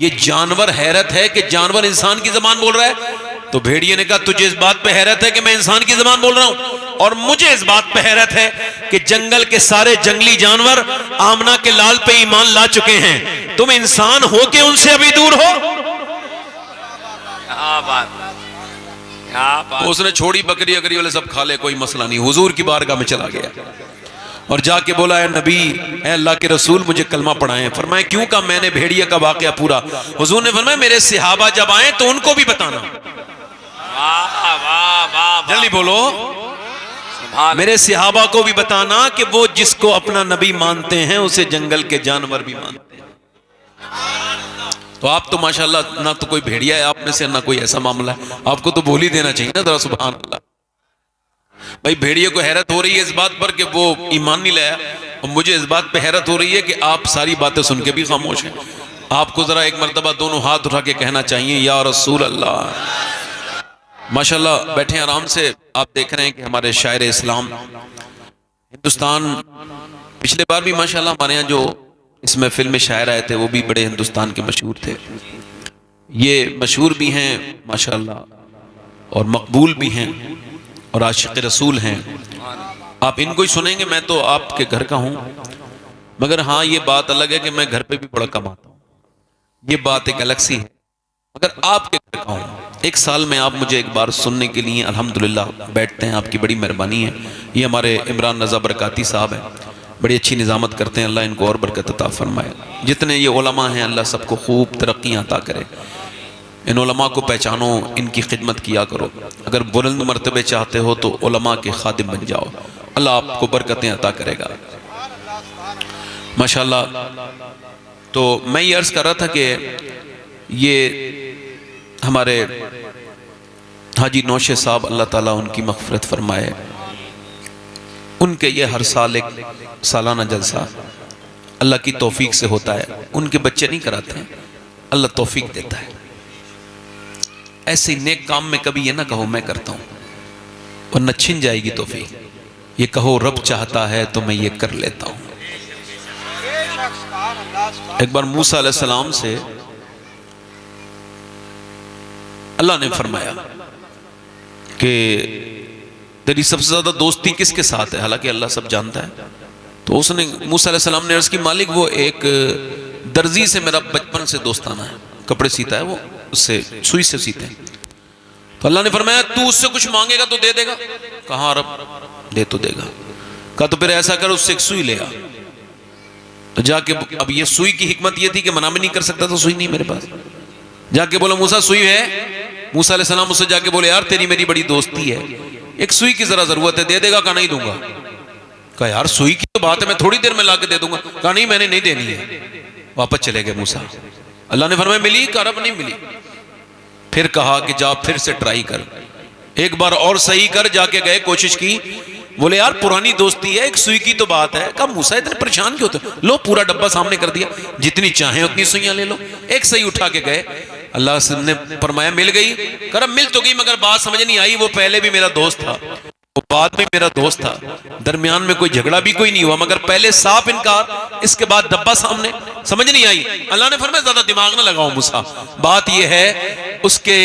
ये जानवर हैरत है कि जानवर इंसान की जबान बोल रहा है। तो भेड़िए ने कहा तुझे इस बात पे हैरत है कि मैं इंसान की जबान बोल रहा हूं, और मुझे इस बात पे हैरत है कि जंगल के सारे जंगली जानवर आमना के लाल पे ईमान ला चुके हैं, तुम इंसान हो के उनसे अभी दूर हो। तो उसने छोड़ी बकरी अकरी वाले सब खा ले, कोई मसला नहीं। हुजूर की बारगाह में चला गया और जाके बोला है नबी, है अल्लाह के रसूल, मुझे कलमा पढ़ाएं। फरमाया क्यों? का मैंने भेड़िए का वाकया पूरा। हुजूर ने फरमाया मेरे सहाबा जब आए तो उनको भी बताना। जल्दी बोलो, मेरे सहाबा को भी बताना कि वो जिसको अपना नबी मानते हैं उसे जंगल के जानवर भी मानते हैं। तो आप तो माशाल्लाह ना तो कोई भेड़िया है आप में से, ना कोई ऐसा मामला है, आपको तो बोल ही देना चाहिए ना जरा, सुभान अल्लाह। भाई भेड़िए को हैरत हो रही है इस बात पर कि वो ईमान नहीं लाया, और मुझे इस बात पे हैरत हो रही है कि आप सारी बातें सुन के भी खामोश हैं। आपको जरा एक मर्तबा दोनों हाथ उठा के कहना चाहिए या रसूल अल्लाह। माशाल्लाह बैठे आराम से। आप देख रहे हैं कि हमारे शायर इस्लाम हिंदुस्तान, पिछले बार भी माशाल्लाह हमारे यहाँ जो इस महफिल में शायर आए थे वो भी बड़े हिंदुस्तान के मशहूर थे। ये मशहूर भी हैं माशाल्लाह और मकबूल भी हैं और आशिक़ रसूल हैं। आप इनको ही सुनेंगे। मैं तो आपके घर का हूँ, मगर हाँ ये बात अलग है कि मैं घर पे भी बड़ा कमाता हूँ, ये बात एक अलग सी है। मगर आपके घर का हूँ, एक साल में आप मुझे एक बार सुनने के लिए अल्हम्दुलिल्लाह बैठते हैं, आपकी बड़ी मेहरबानी है। ये हमारे इमरान रज़ा बरकाती साहब हैं, बड़ी अच्छी निज़ामत करते हैं, अल्लाह इनको और बरकत अता फरमाए। जितने ये उलमा हैं अल्लाह सबको खूब तरक्कियाँ अता करे। इन उलमा को पहचानो, इनकी खिदमत किया करो। अगर बुलंद मर्तबे चाहते हो तो उलमा के खादिम बन जाओ, अल्लाह आपको बरकतें अता करेगा माशाल्लाह। तो मैं ये अर्ज़ कर रहा था कि ये हमारे हाजी नौशे साहब अल्लाह ताला उनकी मग़फ़िरत फरमाए, उनके ये हर साल एक सालाना जलसा अल्लाह की तौफीक से होता है। उनके बच्चे नहीं कराते हैं, अल्लाह तौफीक देता है। ऐसे नेक काम में कभी ये ना कहो मैं करता हूँ, वरना छिन जाएगी तौफीक। ये कहो रब चाहता है तो मैं ये कर लेता हूँ। एक बार मूसा अलैहिस्सलाम से अल्लाह ने फरमाया कि तेरी सबसे ज्यादा दोस्ती किसके साथ है, हालांकि अल्लाह सब जानता है। तो उसने मूसा अलैहिस्सलाम ने अर्ज़ की मालिक वो एक दर्जी से मेरा बचपन से दोस्ताना है, कपड़े सीता है वो, उससे सुई से सीते हैं। तो अल्लाह ने फरमाया तू उससे कुछ मांगेगा तो दे देगा? कहा रब दे तो देगा। कहा तो फिर ऐसा कर उससे एक सुई ले आ। तो जाके, अब ये सुई की हिकमत ये थी कि मना भी नहीं कर सकता, तो सुई नहीं मेरे पास। जाके बोला मूसा सुई है? मूसा अलैहिस्सलाम उससे जाके बोले यार तेरी मेरी बड़ी दोस्ती है, एक सुई की जरा जरूरत है, दे देगा? कहा नहीं दूंगा। कहा यार सुई की तो बात है, मैं थोड़ी देर में लाके दे दूंगा। कहा नहीं मैंने नहीं देनी है। वापस चले गए मूसा। अल्लाह ने फरमाया मिली? कहा रब नहीं मिली। फिर कहा कि जा फिर से ट्राई कर, एक बार और सही कर। जाके गए, कोशिश की, बोले यार पुरानी दोस्ती है, एक सुई की तो बात है। कहा मूसा इतने परेशान क्यों होते? लो पूरा डब्बा सामने कर दिया, जितनी चाहे उतनी सुइयां ले लो। एक सही उठा के गए, अल्लाह ने फरमाया मिल गई। कर मिल तो गई मगर बात समझ नहीं आई, वो पहले भी मेरा दोस्त था, वो बाद में मेरा दोस्त था, दरमियान में कोई झगड़ा भी कोई नहीं हुआ, मगर पहले साफ इनकार, इसके बाद डब्बा सामने, समझ नहीं आई। अल्लाह ने फरमाया ज्यादा दिमाग ना लगाओ मूसा, बात यह है उसके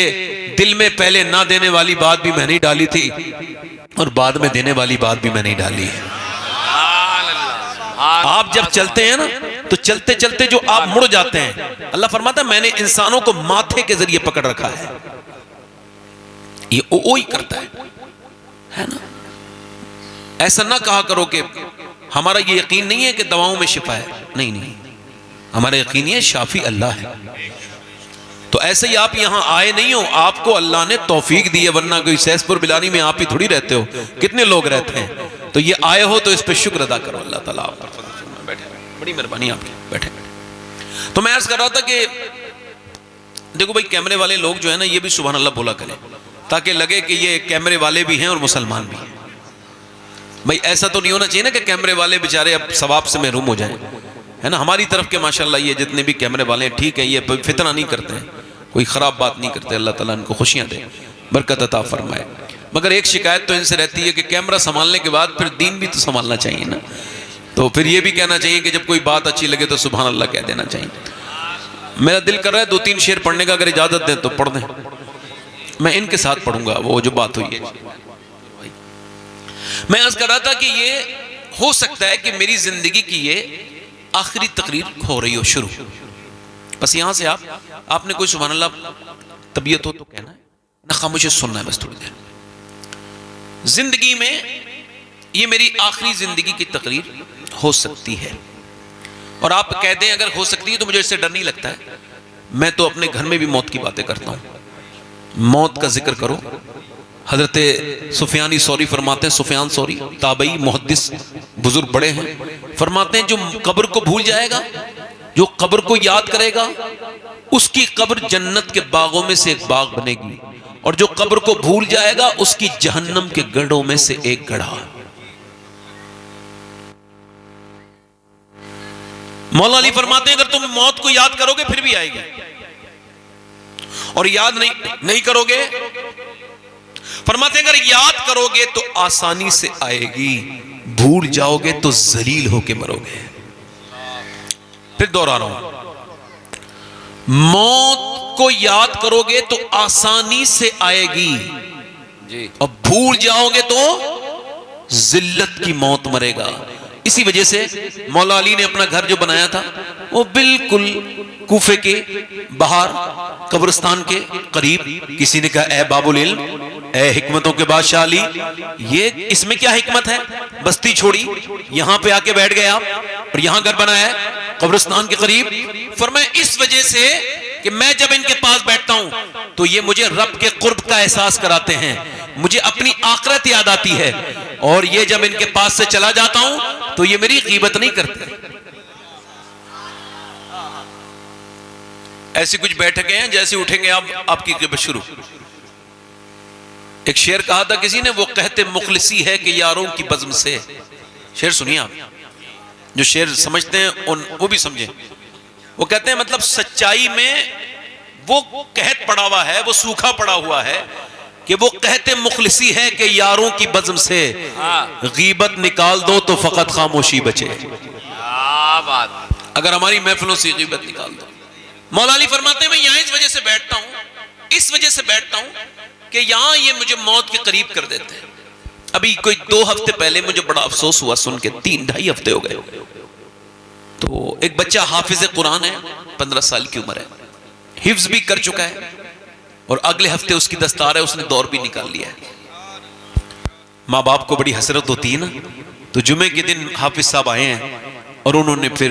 दिल में पहले ना देने वाली बात भी मैंने डाली थी और बाद में देने वाली बात भी मैंने डाली है। आप जब चलते हैं ना तो चलते चलते जो आप मुड़ जाते हैं, अल्लाह फरमाता है मैंने इंसानों को माथे के जरिए पकड़ रखा है, ये ओ ही करता है ना। ऐसा ना कहा करो कि हमारा ये यकीन नहीं है कि दवाओं में शिफा है, नहीं नहीं, हमारा यकीन है शाफी अल्लाह है। तो ऐसे ही आप यहां आए नहीं हो, आपको अल्लाह ने तौफीक दी है, वरना कोई सैसपुर बिलानी में आप ही थोड़ी रहते हो, कितने लोग रहते हैं। तो ये आए हो तो इस पे शुक्र अदा करो अल्लाह ताला। बैठे, बड़ी मेहरबानी आपकी, बैठे। तो मैं अर्ज कर रहा था कि देखो भाई कैमरे वाले लोग जो है ना, ये भी सुभान अल्लाह बोला करें, ताकि लगे कि ये कैमरे वाले भी हैं और मुसलमान भी हैं। भाई ऐसा तो नहीं होना चाहिए ना कि कैमरे वाले बेचारे अब सवाब से महरूम हो जाएं, है ना। हमारी तरफ के माशाल्लाह ये जितने भी कैमरे वाले हैं ठीक है, ये फितना नहीं करते हैं, कोई ख़राब बात नहीं करते, अल्लाह ताला इनको खुशियाँ दे, बरकत अता फरमाए। मगर एक शिकायत तो इनसे रहती है कि कैमरा संभालने के बाद फिर दीन भी तो संभालना चाहिए ना। तो फिर ये भी कहना चाहिए कि जब कोई बात अच्छी लगे तो सुभान अल्लाह कह देना चाहिए। मेरा दिल कर रहा है 2-3 शेर पढ़ने का, अगर इजाजत दें तो पढ़ दें। मैं इनके साथ पढ़ूंगा वो जो बात हुई है। मैं अर्ज कर रहा था कि ये हो सकता है कि मेरी जिंदगी की ये आखिरी तकरीर हो रही हो शुरू, बस यहां से आपने कोई सुभान अल्लाह तबीयत हो तो कहना है, ना खामोशी सुनना है बस थोड़ी देर। जिंदगी में ये मेरी आखिरी जिंदगी की तकरीर हो सकती है, और आप कह दें अगर हो सकती है तो मुझे इससे डर नहीं लगता है। मैं तो अपने घर में भी मौत की बातें करता हूं। मौत का जिक्र करो, हजरत सुफियानी सौरी फरमाते हैं, सुफियान सौरी ताबई मुहद्दिस बुजुर्ग बड़े हैं, फरमाते हैं जो कब्र को भूल जाएगा, जो कब्र को याद करेगा, उसकी कब्र जन्नत के बागों में से एक बाग बनेगी, और जो कब्र को भूल जाएगा उसकी जहन्नम के गढ़ों में से एक गढ़ा। मौला अली फरमाते हैं अगर तुम मौत को याद करोगे फिर भी आएगी, और याद नहीं करोगे, फरमाते हैं अगर याद करोगे तो आसानी से आएगी, भूल जाओगे तो जलील होके मरोगे। फिर दोहरा रहा हूं, मौत को याद करोगे तो आसानी से आएगी जी, और भूल जाओगे तो जिल्लत की मौत मरेगा। इसी वजह से मौला अली ने अपना घर जो बनाया था वो बिल्कुल कूफे के बाहर कब्रिस्तान के करीब, किसी ने कहा ए बाबुल इल्म, ए हिकमतों के बादशाह अली, ये इसमें क्या हिकमत है, बस्ती छोड़ी यहां पे आके बैठ गए आप और यहां घर बनाया है कब्रिस्तान के करीब। फरमाया इस वजह से कि मैं जब इनके पास बैठता हूं तो ये मुझे रब के कुर्ब का एहसास कराते हैं, मुझे अपनी आखिरत याद आती है, और ये जब इनके पास से चला जाता हूं तो ये मेरी गीबत नहीं करते। ऐसी कुछ बैठकें हैं जैसे उठेंगे आप आपकी गीबत शुरू। एक शेर कहा था किसी ने, वो कहते मुखलिसी है कि यारों की बज़्म से। शेर सुनिए आप, जो शेर समझते हैं वो भी समझें। वो कहते हैं मतलब सच्चाई में वो कहत पड़ा हुआ है, वो सूखा पड़ा हुआ है कि वो कहते मुखलिसी है कि यारों की बज़्म से गीबत निकाल दो तो फकत खामोशी बचे। अगर हमारी महफिलों से गीबत निकाल दो। मौला अली फरमाते हैं मैं यहां इस वजह से बैठता हूं, इस वजह से बैठता हूं कि यहां ये मुझे मौत के करीब कर देते हैं। अभी कोई 2 हफ्ते पहले मुझे बड़ा अफसोस हुआ सुन के, 3-2.5 हफ्ते हो गए। तो एक बच्चा हाफिज कुरान है, 15 साल की उम्र है, हिफ्ज भी कर चुका है, और अगले हफ्ते उसकी दस्तार है, उसने दौर भी निकाल लिया है। माँ बाप को बड़ी हसरत होती है ना। तो जुमे के दिन हाफिज साहब आए हैं और उन्होंने फिर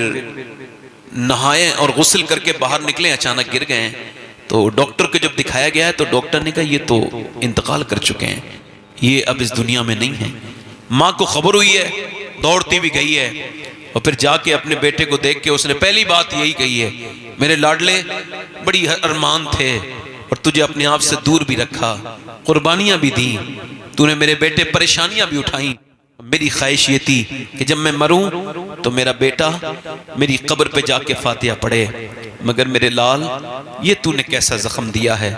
नहाए और गुस्ल करके बाहर निकले, अचानक गिर गए हैं। तो डॉक्टर को जब दिखाया गया है तो डॉक्टर ने कहा ये तो इंतकाल कर चुके हैं, ये अब इस दुनिया में नहीं है। माँ को खबर हुई है, दौड़ती भी गई है, और फिर जाके अपने बेटे को देख के उसने पहली बात यही कही है, मेरे लाडले बड़ी अरमान थे और तुझे अपने आप से दूर भी रखा, कुर्बानियां भी दी, तूने मेरे बेटे परेशानियां भी उठाई। मेरी ख्वाहिश ये थी कि जब मैं मरूं तो मेरा बेटा मेरी कब्र पे जाके फातिहा पढ़े, मगर मेरे लाल ये तूने कैसा जख्म दिया है।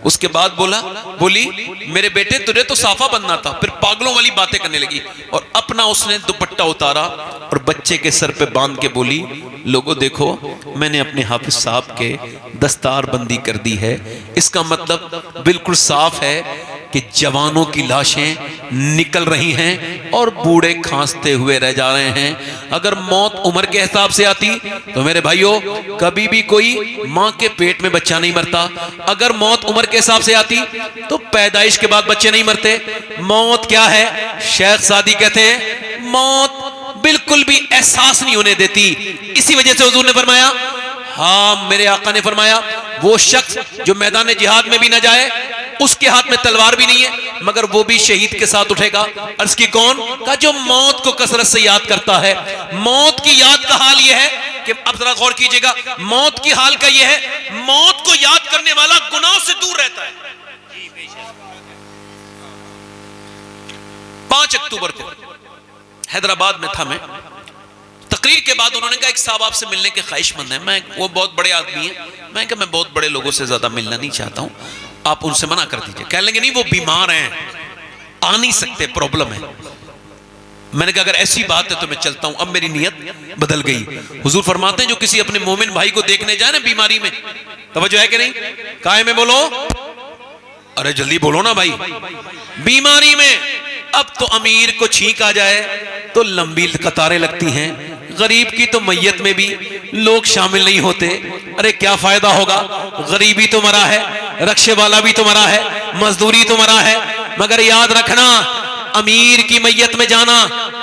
उसके बाद बोली मेरे बेटे तुझे तो साफा बनना था। फिर पागलों वाली बातें करने लगी और अपना उसने दुपट्टा उतारा और बच्चे के सर पे बांध के बोली, लोगों देखो मैंने अपने हाफिज साहब के दस्तार बंदी कर दी है। इसका मतलब बिल्कुल साफ है कि जवानों की लाशें निकल रही हैं और बूढ़े खांसते हुए रह जा रहे हैं। अगर मौत उम्र के हिसाब से आती तो मेरे भाइयों कभी भी कोई मां के पेट में बच्चा नहीं मरता। अगर मौत उम्र के हिसाब से आती तो पैदाइश के बाद बच्चे नहीं मरते। मौत क्या है, शेख सादी कहते हैं मौत बिल्कुल भी एहसास नहीं होने देती। इसी वजह से हुजूर ने फरमाया, हाँ मेरे आका ने फरमाया, वो शख्स जो मैदान जिहाद में भी न जाए, उसके हाथ में तलवार भी नहीं है, मगर वो भी शहीद के साथ उठेगा। अर्ज की कौन का, जो मौत को कसरत से याद करता है। मौत की याद का हाल यह है कि अब जरा गौर कीजिएगा, मौत की हाल का यह है, मौत को याद करने वाला गुनाहों से दूर रहता है। 5 अक्टूबर को हैदराबाद में था मैं, तकरीर के बाद उन्होंने कहा एक साहब आपसे मिलने के ख्वाहिशमंद है। मैं, वो बहुत बड़े आदमी है, मैं कहा मैं बहुत बड़े लोगों से ज्यादा मिलना नहीं चाहता हूं, आप उनसे मना कर दीजिए। कह लेंगे नहीं वो बीमार हैं, आ नहीं सकते, प्रॉब्लम है। मैंने कहा अगर ऐसी बात है तो मैं चलता हूं। अब मेरी नियत बदल गई। हुजूर फरमाते हैं जो किसी अपने मोमिन भाई को देखने जाए ना बीमारी में, तवज्जो है कि नहीं? काहे में बोलो, अरे जल्दी बोलो ना भाई। बीमारी में अब तो अमीर को छींक आ जाए तो लंबी कतारें लगती हैं, गरीब की तो मैयत में भी लोग शामिल नहीं होते। अरे क्या फायदा होगा, गरीबी तो मरा है, रक्षे वाला भी तो मरा है, मजदूरी तो मरा है। मगर याद रखना, अमीर की मैयत में जाना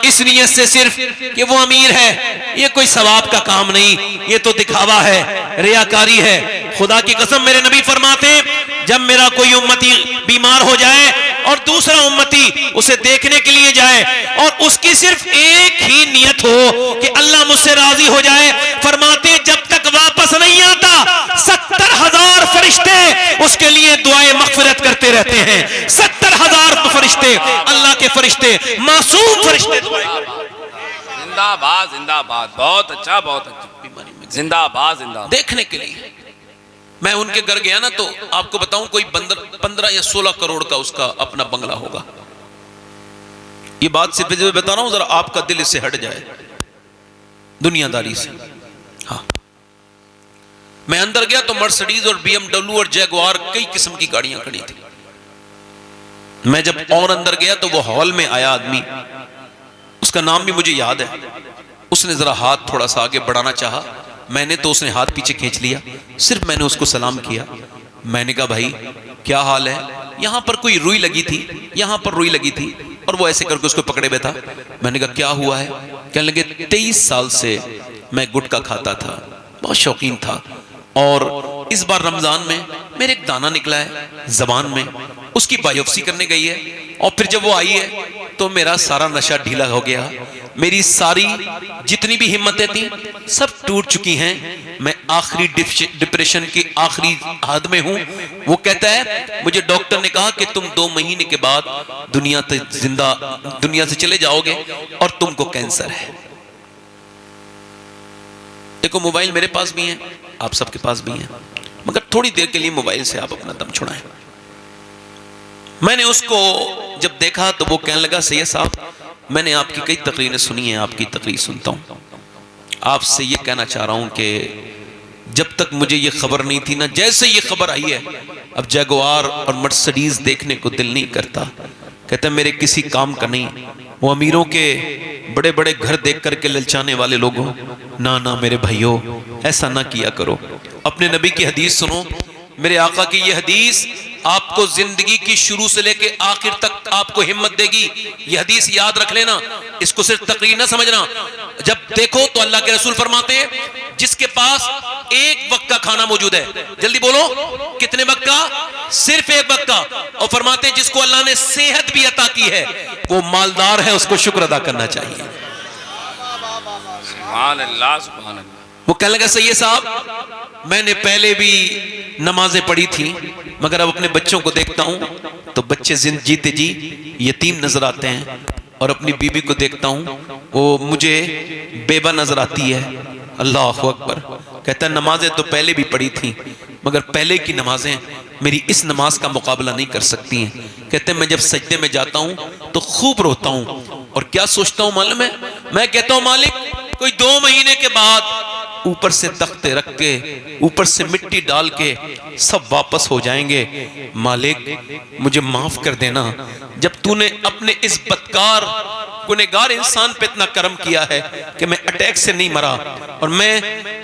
इस नियत से सिर्फ कि वो अमीर है, ये कोई सवाब का काम नहीं, ये तो दिखावा है, रियाकारी है। खुदा की कसम मेरे नबी फरमाते जब मेरा कोई उम्मती बीमार हो जाए और दूसरा उम्मती उसे देखने के लिए जाए और उसकी सिर्फ एक ही नियत हो कि अल्लाह मुझसे राजी हो जाए, फरमाते जब तक वापस नहीं आता 70,000 फरिश्ते उसके लिए दुआएं मगफिरत करते रहते हैं। 70,000 फरिश्ते, अल्लाह के फरिश्ते, मासूम फरिश्ते। जिंदाबाद जिंदाबाद, बहुत अच्छा बहुत अच्छा, जिंदाबाद जिंदाबाद। देखने के लिए मैं उनके घर गया ना, तो आपको बताऊं कोई 15 या 16 करोड़ का उसका अपना बंगला होगा। ये बात सिर्फ जो बता रहा हूं, जरा आपका दिल इससे हट जाए दुनियादारी से। हाँ, मैं अंदर गया तो मर्सिडीज और BMW और जैगुआर कई किस्म की गाड़ियां खड़ी थी। मैं जब और अंदर गया तो वो हॉल में आया आदमी, उसका नाम भी मुझे याद है। उसने जरा हाथ थोड़ा सा आगे बढ़ाना चाहा, मैंने तो उसने हाथ पीछे खींच लिया। सिर्फ मैंने उसको सलाम किया। मैंने कहा भाई क्या हाल है? यहां पर कोई रुई लगी थी, यहां पर रुई लगी थी, और वो ऐसे करके उसको पकड़े बैठा। मैंने कहा क्या हुआ है? कहने लगे 23 साल से मैं गुटखा खाता था, बहुत शौकीन था, और इस बार रमजान में मेरे एक दाना निकला है जबान में, उसकी बायोप्सी करने गई है, और फिर जब वो आई है तो मेरा सारा नशा ढीला हो गया, मेरी सारी जितनी भी हिम्मतें थी सब टूट चुकी हैं, मैं आखिरी डिप्रेशन की आखिरी हद में हूं। वो कहता है मुझे डॉक्टर ने कहा कि तुम 2 महीने के बाद दुनिया से चले जाओगे और तुमको कैंसर है। देखो मोबाइल मेरे पास भी है, आप सबके पास भी है, मगर थोड़ी देर के लिए मोबाइल से आप अपना दम छुड़ाएं। मैंने उसको जब देखा तो वो कहने लगा सैयद साहब, मैंने आपकी कई तकरीरें सुनी हैं, आपकी तकरीर सुनता हूं, आपसे ये कहना चाह रहा हूं कि जब तक मुझे ये खबर नहीं थी ना, जैसे ये खबर आई है अब जैगुआर और मर्सिडीज देखने को दिल नहीं करता। कहते मेरे किसी काम का नहीं, वो अमीरों के बड़े बड़े घर देख करके ललचाने वाले लोगों, ना ना मेरे भाइयों ऐसा ना किया करो। अपने नबी की हदीस सुनो, मेरे आका की ये हदीस आपको जिंदगी की शुरू से लेके आखिर तक आपको हिम्मत देगी। ये हदीस याद रख लेना, इसको सिर्फ तकरीर ना समझना। जब देखो तो अल्लाह के रसूल फरमाते हैं जिसके पास एक वक्त का खाना मौजूद है, जल्दी बोलो कितने वक्त का? सिर्फ एक वक्त का। और फरमाते हैं जिसको अल्लाह ने सेहत भी अता की है वो मालदार है, उसको शुक्र अदा करना चाहिए। सुभान अल्लाह सुभान अल्लाह। वो कहने लगा सैयद साहब मैंने पहले भी नमाजें पढ़ी थी, मगर अब अपने बच्चों को देखता हूं तो बच्चे जीते जी यतीम नजर आते हैं, और अपनी बीबी को देखता हूं वो मुझे बेवा नजर आती है। अल्लाह अकबर। कहता है नमाजें तो पहले भी पढ़ी थी, मगर पहले की नमाजें मेरी इस नमाज का मुकाबला नहीं कर सकती हैं। कहते हैं मैं जब सजदे में जाता हूं तो खूब रोता हूं, और क्या सोचता हूं मालूम है? मैं कहता हूं मालिक कोई 2 महीने के बाद ऊपर से तख्ते रख के ऊपर से मिट्टी डाल के सब वापस हो जाएंगे। मालिक मुझे माफ कर देना, जब तूने अपने इस बदकार गुनहगार इंसान पे इतना करम किया है कि मैं अटैक से नहीं मरा और मैं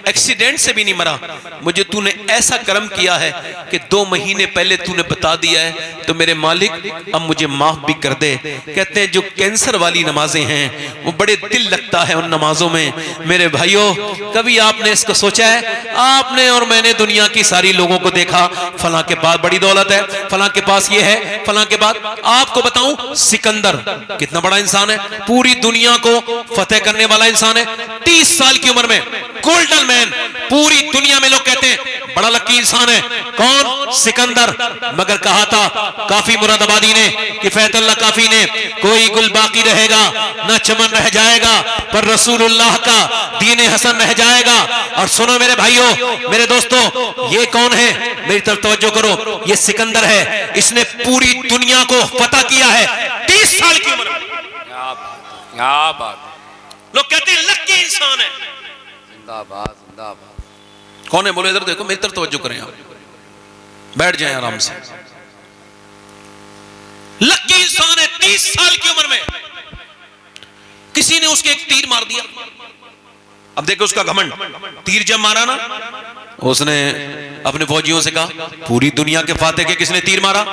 एक्सीडेंट से भी नहीं मरा, मुझे तूने ऐसा करम किया है कि 2 महीने पहले तूने बता दिया है, तो मेरे मालिक अब मुझे माफ भी कर दे। कहते हैं जो कैंसर वाली नमाजें हैं वो बड़े दिल लगता है उन नमाजों में। मेरे भाइयों कभी आपने इसको सोचा है? आपने और मैंने दुनिया की सारी लोगों को देखा, फलां के पास बड़ी दौलत है, फलां के पास ये है, फलां के पास। आपको बताऊं सिकंदर कितना बड़ा इंसान है, पूरी दुनिया को फतेह करने वाला इंसान है। 30 साल की उम्र में गोल्डन मैन, पूरी दुनिया में लोग कहते हैं बड़ा लकी इंसान है। कौन? सिकंदर। मगर कहा था काफी मुरादाबादी ने कि फैतुल्लाह काफी ने, कोई गुल बाकी रहेगा ना चमन रह जाएगा, पर रसूलुल्लाह का दीन हसन रह जाएगा। और सुनो मेरे भाइयों मेरे दोस्तों, ये कौन है? मेरी तरफ तवज्जो करो, ये सिकंदर है, इसने पूरी दुनिया को फतह किया है 30 साल की उम्र में। क्या बात है। लोग कहते हैं लक्की इंसान है। जिंदाबाद जिंदाबाद। कौन है बोलो, इधर देखो, मेरी तरफ तवज्जो करें आप, बैठ जाएं आराम से। लक्की इंसान है, 30 साल की उम्र में किसी ने उसके एक तीर मार दिया। अब देखो उसका घमंड, तीर जब मारा ना, उसने अपने फौजियों से कहा पूरी दुनिया के फाते के किसने तीर मारा,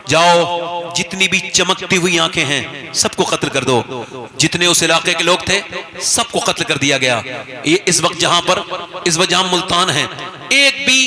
जाओ जितनी भी चमकती हुई आंखें हैं सबको कत्ल कर दो। जितने उस इलाके के लोग थे सबको कत्ल कर दिया गया। ये इस वक्त जहां मुल्तान है, एक भी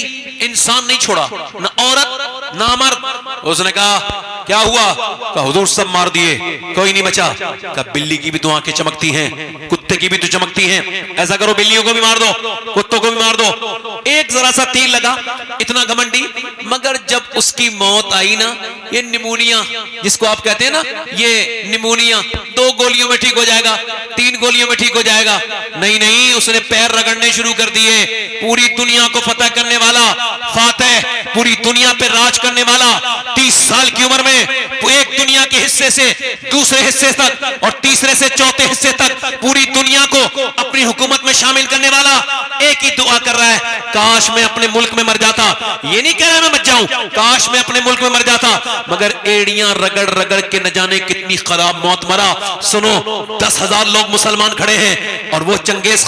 इंसान नहीं छोड़ा, ना औरत ना मर्द। उसने कहा क्या हुआ, कहा हुजूर सब मार दिए, कोई नहीं बचा। कहा बिल्ली की भी तो आंखें चमकती हैं, कुत्ते की भी तो चमकती हैं, ऐसा करो बिल्लियों को भी मार दो, कुत्तों को भी मार दो। एक जरा सा तीर लगा, इतना घमंडी। मगर जब उसकी मौत आई ना, ये निमोनिया जिसको आप कहते हैं ना, ये निमोनिया 2 गोलियों में ठीक हो जाएगा, 3 गोलियों में ठीक हो जाएगा। नहीं, उसने पैर रगड़ने शुरू कर दिए। पूरी दुनिया को फतह करने वाला फातेह, पूरी दुनिया पे राज करने वाला, 30 साल की उम्र में एक दुनिया के हिस्से से दूसरे हिस्से तक और तीसरे से चौथे हिस्से तक पूरी दुनिया को अपनी हुकूमत में शामिल करने वाला एक ही दुआ कर रहा है, काश मैं अपने मुल्क में मर जाता। ये नहीं कह रहा मैं मर जाऊं, काश मैं अपने मुल्क में मर जाता। मगर एड़ियां रगड़ रगड़ के न जाने कितनी खराब मौत मरा। सुनो, 10,000 लोग मुसलमान खड़े हैं और वो चंगेज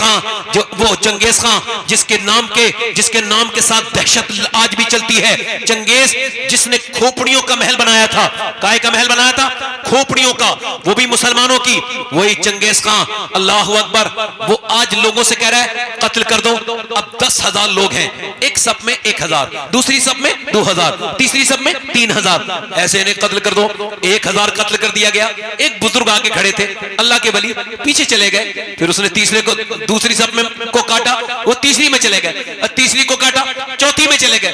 खां जिसके नाम के साथ दहशत आज भी चलती है। चंगेज जिसने खोपड़ियों का महल बनाया था, काय का महल बनाया था, खोपड़ियों का, वो भी मुसलमानों की, वही चंगेज खां, अल्लाह अकबर, वो आज लोगों से कह रहा है कत्ल कर दो। अब 10,000 लोग हैं, एक सब में 1,000, दूसरी सब में 2,000, तीसरी सब में 3,000, ऐसे इन्हें कत्ल कर दो। 1,000 कत्ल कर दिया गया। एक बुजुर्ग आगे खड़े थे, अल्लाह के वली, पीछे चले गए। फिर उसने तीसरे को दूसरी सब में को काटा, वो तीसरी में चले गए, और तीसरी को काटा, चौथी में चले गए,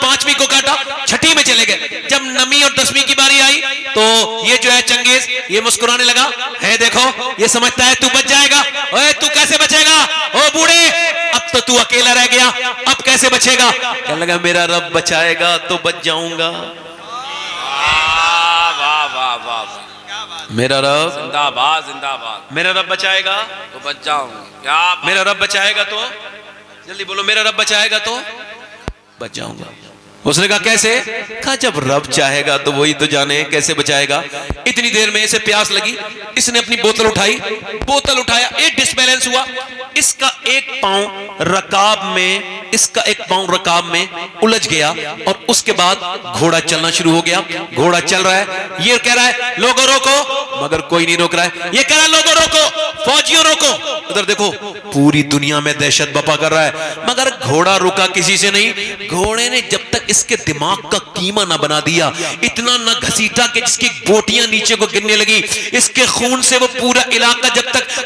पांचवी को काटा, छठी में चले गए। जब नवी और 10वीं की बारी आई तो ये जो है चंगेज, ये मुस्कुराने लगा, है देखो ये समझता है तू बच जाएगा। ओए तू कैसे बचेगा, ओ बूढ़े, अब तो तू अकेला रह गया, अब कैसे बचेगा। कहने लगा मेरा रब बचाएगा तो बच जाऊंगा। वाह वाह वाह, मेरा रब जिंदाबाद जिंदाबाद। मेरा रब बचाएगा तो बच जाऊंगा। क्या मेरा रब बचाएगा तो, जल्दी बोलो, मेरा रब बचाएगा तो बच जाऊंगा। उसने कहा कैसे, कहा जब रब चाहेगा तो वही तो जाने कैसे बचाएगा। इतनी देर में इसे प्यास लगी, इसने अपनी बोतल उठाया, एक डिसबैलेंस हुआ, इसका एक पांव रकाब में उलझ गया और उसके बाद घोड़ा चलना शुरू हो गया। घोड़ा चल रहा है, ये कह रहा है लोगों रोको, मगर कोई नहीं रोक रहा है। ये कह रहा है लोगों रोको, फौजियों रोको। उधर देखो पूरी दुनिया में दहशत बपा कर रहा है, मगर घोड़ा रुका किसी से नहीं। घोड़े ने जब तक इसके दिमाग का कीमा ना बना दिया, इतना ना घसीटा कि जिसकी बोटियां नीचे को गिरने लगी, इसके खून से वो पूरा इलाका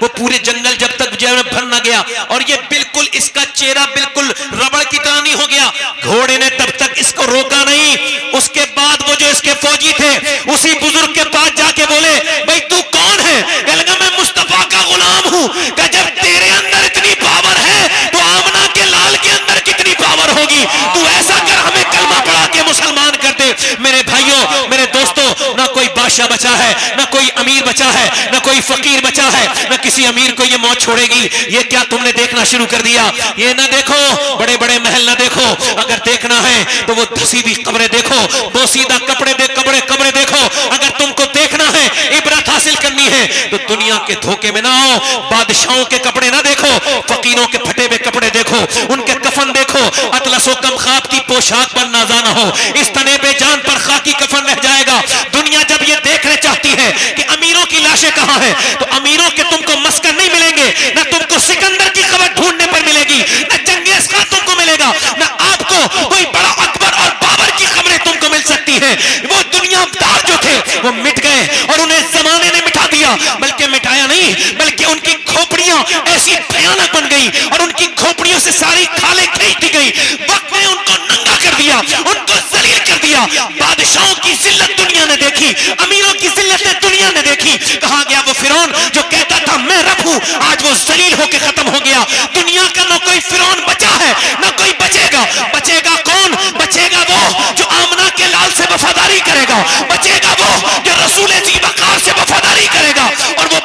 वो पूरे जंगल जब तक जो है भर ना गया, और ये बिल्कुल इसका चेहरा बिल्कुल रबड़ की तरह नहीं हो गया। घोड़े ने तब तक इसको रोका नहीं। उसके बाद वो जो इसके फौजी थे उसी बुजुर्ग के पास जाके बोले भाई तू कौन है। कहने लगा मैं मुस्तफा का गुलाम हूं। कहा जब तेरे अंदर इतनी पावर है तो आमना के लाल के अंदर कितनी पावर होगी। तू ऐसा कर, हमें कलमा पढ़ा के मुसलमान कर दे। मेरे भाइयों, मेरे दोस्तों, ना कोई बादशाह बचा है, ना कोई अमीर बचा है, ना कोई फकीर बचा है, ना किसी अमीर को ये मौत छोड़ेगी। ये क्या तुमने देखना शुरू कर दिया। ये ना देखो, बड़े बड़े महल ना देखो, अगर देखना है तो वो धसी हुई कब्रें देखो, बोसीदा कपड़े देखो। अगर तुमको देखना है, इबरत हासिल करनी है तो दुनिया के धोखे में ना आओ। बादशाहों के कपड़े ना देखो, फकीरों के फटे हुए कपड़े देखो, उनके कफन देखो। अतलसो कम खाब की पोशाक पर नाजा ना हो, इस तने पे जान पर खाकी कफन रह जाएगा। दुनिया जब ये देखने चाहती है कि अमीरों की लाशें कहां हैं, तो अमीरों के तुमको मस्कर नहीं मिलेंगे, ना तुमको सिकंदर की खबर ढूंढने पर मिलेगी, ना चंगेज खान तुमको मिलेगा, ना आपको कोई बड़ा अकबर और बाबर की खबरें तुमको मिल सकती है। वो दुनियादार जो थे वो मिट गए और उन्हें जमाने ने मिटा दिया। बल्कि मिटाया नहीं, बल्कि उनकी खोपड़ियां ऐसी भयानक बन गई और उनकी खोपड़ियों से सारी खालें खींचती गई। वक्त ने उनको नंगा कर दिया, उनको जलील कर दिया। बादशाहों की जिल्लत दुनिया ने देखी, अमीरों की जिल्लत दुनिया ने देखी। कहा गया वो फिरौन जो कहता था मैं रब हूं, आज वो जलील होकर खत्म हो गया। दुनिया का ना कोई फिरौन बचा है, ना कोई बचेगा। बचेगा कौन? बचेगा वो जो आमना के लाल से वफादारी करेगा, बचेगा वो जो रसूल जी वकार से वफादारी करेगा, और वो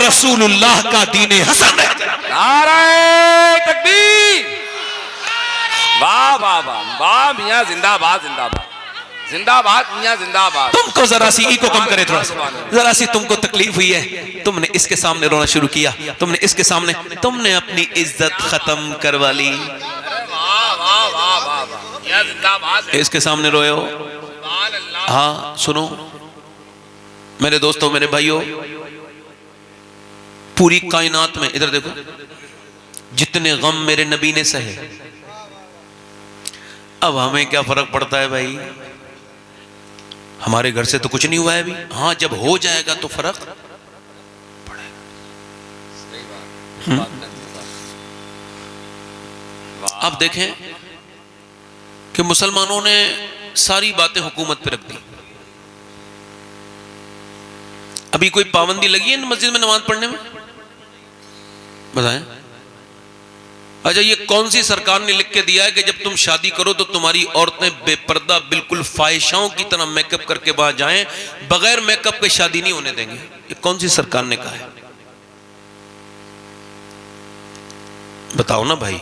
रसूलुल्लाह का दीन हसन रह जाए। नारे तकबीर। वाह वाह वाह वाह मियां जिंदाबाद जिंदाबाद जिंदाबाद मियां जिंदाबाद। तुमको जरा सी इको कम करे थोड़ा सा, जरा सी तुमको तकलीफ हुई है, तुमने इसके सामने रोना शुरू किया, तुमने इसके सामने, तुमने अपनी इज्जत खत्म करवा ली। वाह वाह वाह वाह मियां जिंदाबाद। इसके सामने रोए हो। हाँ सुनो मेरे दोस्तों, मेरे भाइयों, पूरी कायनात में इधर देखो जितने गम मेरे नबी ने सहे, अब हमें क्या फर्क पड़ता है भाई, हमारे घर से तो कुछ नहीं हुआ है अभी। हाँ जब हो जाएगा तो फर्क पड़ेगा। अब देखें कि मुसलमानों ने सारी बातें हुकूमत पे रख दी। अभी कोई पाबंदी लगी है मस्जिद में नमाज पढ़ने में? बताएं। अच्छा ये कौन सी सरकार ने लिख के दिया है कि जब तुम शादी करो तो तुम्हारी औरतें बेपर्दा बिल्कुल फाहिशाओं की तरह मेकअप करके बाहर जाएं, बगैर मेकअप के शादी नहीं होने देंगे? ये कौन सी सरकार ने कहा है? बताओ ना भाई।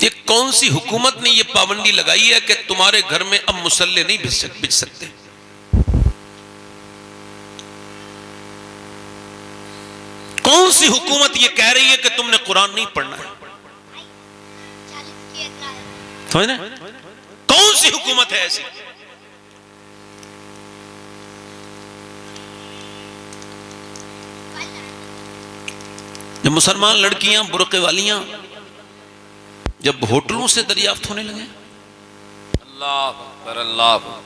ये कौन सी हुकूमत ने ये पाबंदी लगाई है कि तुम्हारे घर में अब मुसल्ले नहीं बिछ सकते? कौन सी हुकूमत ये कह रही है कि तुमने कुरान नहीं पढ़ना है? समझ रहे? कौन सी हुकूमत है ऐसी? जब मुसलमान लड़कियां बुर्के वालियां जब होटलों से दरियाफ्त होने लगे, अल्लाह अकबर अल्लाह अकबर।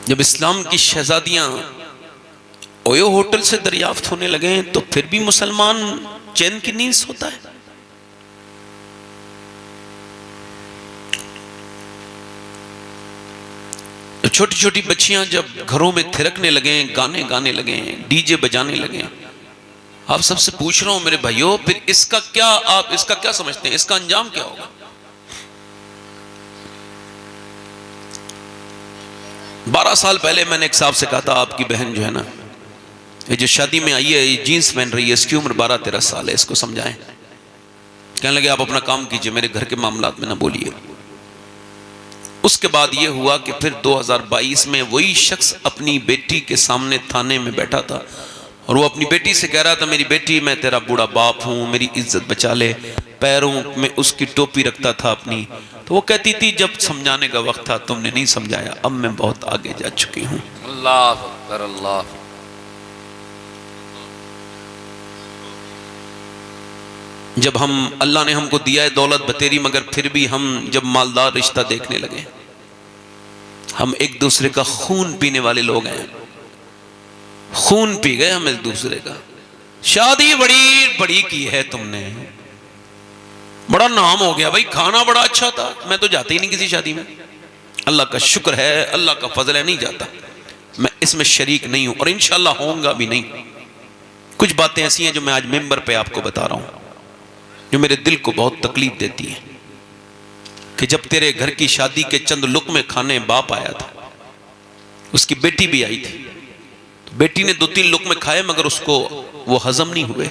जब इस्लाम की शहजादियां ओयो होटल से दरियाफ्त होने लगे, तो फिर भी मुसलमान चैन की नींद सोता है? छोटी छोटी बच्चियां जब घरों में थिरकने लगे, गाने गाने लगे, डीजे बजाने लगे, आप सबसे पूछ रहा हूं मेरे भाइयों, फिर इसका क्या, आप इसका क्या समझते हैं? इसका अंजाम क्या होगा? बारह साल पहले मैंने एक साहब से कहा था, आपकी बहन जो है ना, ये जो शादी में आई है, ये जीन्स पहन रही है, इसकी उम्र 12-13 साल है, इसको समझाएं। कहने लगे आप अपना काम कीजिए, मेरे घर के मामलात में ना बोलिए। उसके बाद ये हुआ कि फिर 2022 में वही शख्स अपनी बेटी के सामने थाने में बैठा था और वो अपनी बेटी से कह रहा था, मेरी बेटी मैं तेरा बूढ़ा बाप हूँ, मेरी इज्जत बचा ले। पैरों में उसकी टोपी रखता था अपनी, तो वो कहती थी जब समझाने का वक्त था तुमने नहीं समझाया, अब मैं बहुत आगे जा चुकी हूँ। अल्लाह अकबर अल्लाह। जब हम, अल्लाह ने हमको दिया है दौलत बतेरी, मगर फिर भी हम जब मालदार रिश्ता देखने लगे, हम एक दूसरे का खून पीने वाले लोग हैं, खून पी गए हम एक दूसरे का। शादी बड़ी बड़ी की है तुमने, बड़ा नाम हो गया भाई, खाना बड़ा अच्छा था, मैं तो जाता ही नहीं किसी शादी में। अल्लाह का शुक्र है, अल्लाह का फजल है, नहीं जाता मैं, इसमें शरीक नहीं हूं और इंशाअल्लाह होऊंगा भी नहीं। कुछ बातें ऐसी हैं जो मैं आज मिंबर पे आपको बता रहा हूं, जो मेरे दिल को बहुत तकलीफ देती है, कि जब तेरे घर की शादी के चंद लुक़्मे खाने बाप आया था, उसकी बेटी भी आई थी, तो बेटी ने 2-3 लुक़्मे खाए मगर उसको वो हजम नहीं हुए।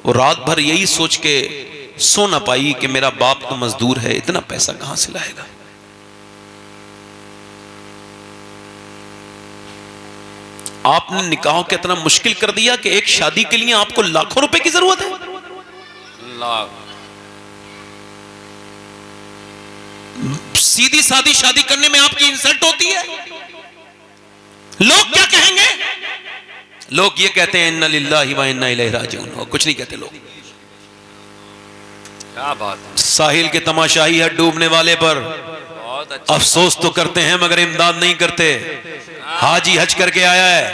वो रात भर यही सोच के सो ना पाई कि मेरा बाप तो मजदूर है, इतना पैसा कहां से लाएगा। आपने निकाह को इतना मुश्किल कर दिया कि एक शादी के लिए आपको लाखों रुपए की जरूरत है। सीधी सादी शादी करने में आपकी इंसल्ट होती है। लोग क्या कहेंगे? लोग ये कहते हैं इन्ना लिल्लाहि व इन्ना इलैहि राजिऊन, और कुछ नहीं कहते लोग। क्या बात है। साहिल के तमाशाही है डूबने वाले पर, बहुत अच्छा। अफसोस तो करते हैं मगर इमदाद नहीं करते। हाजी हज करके आया है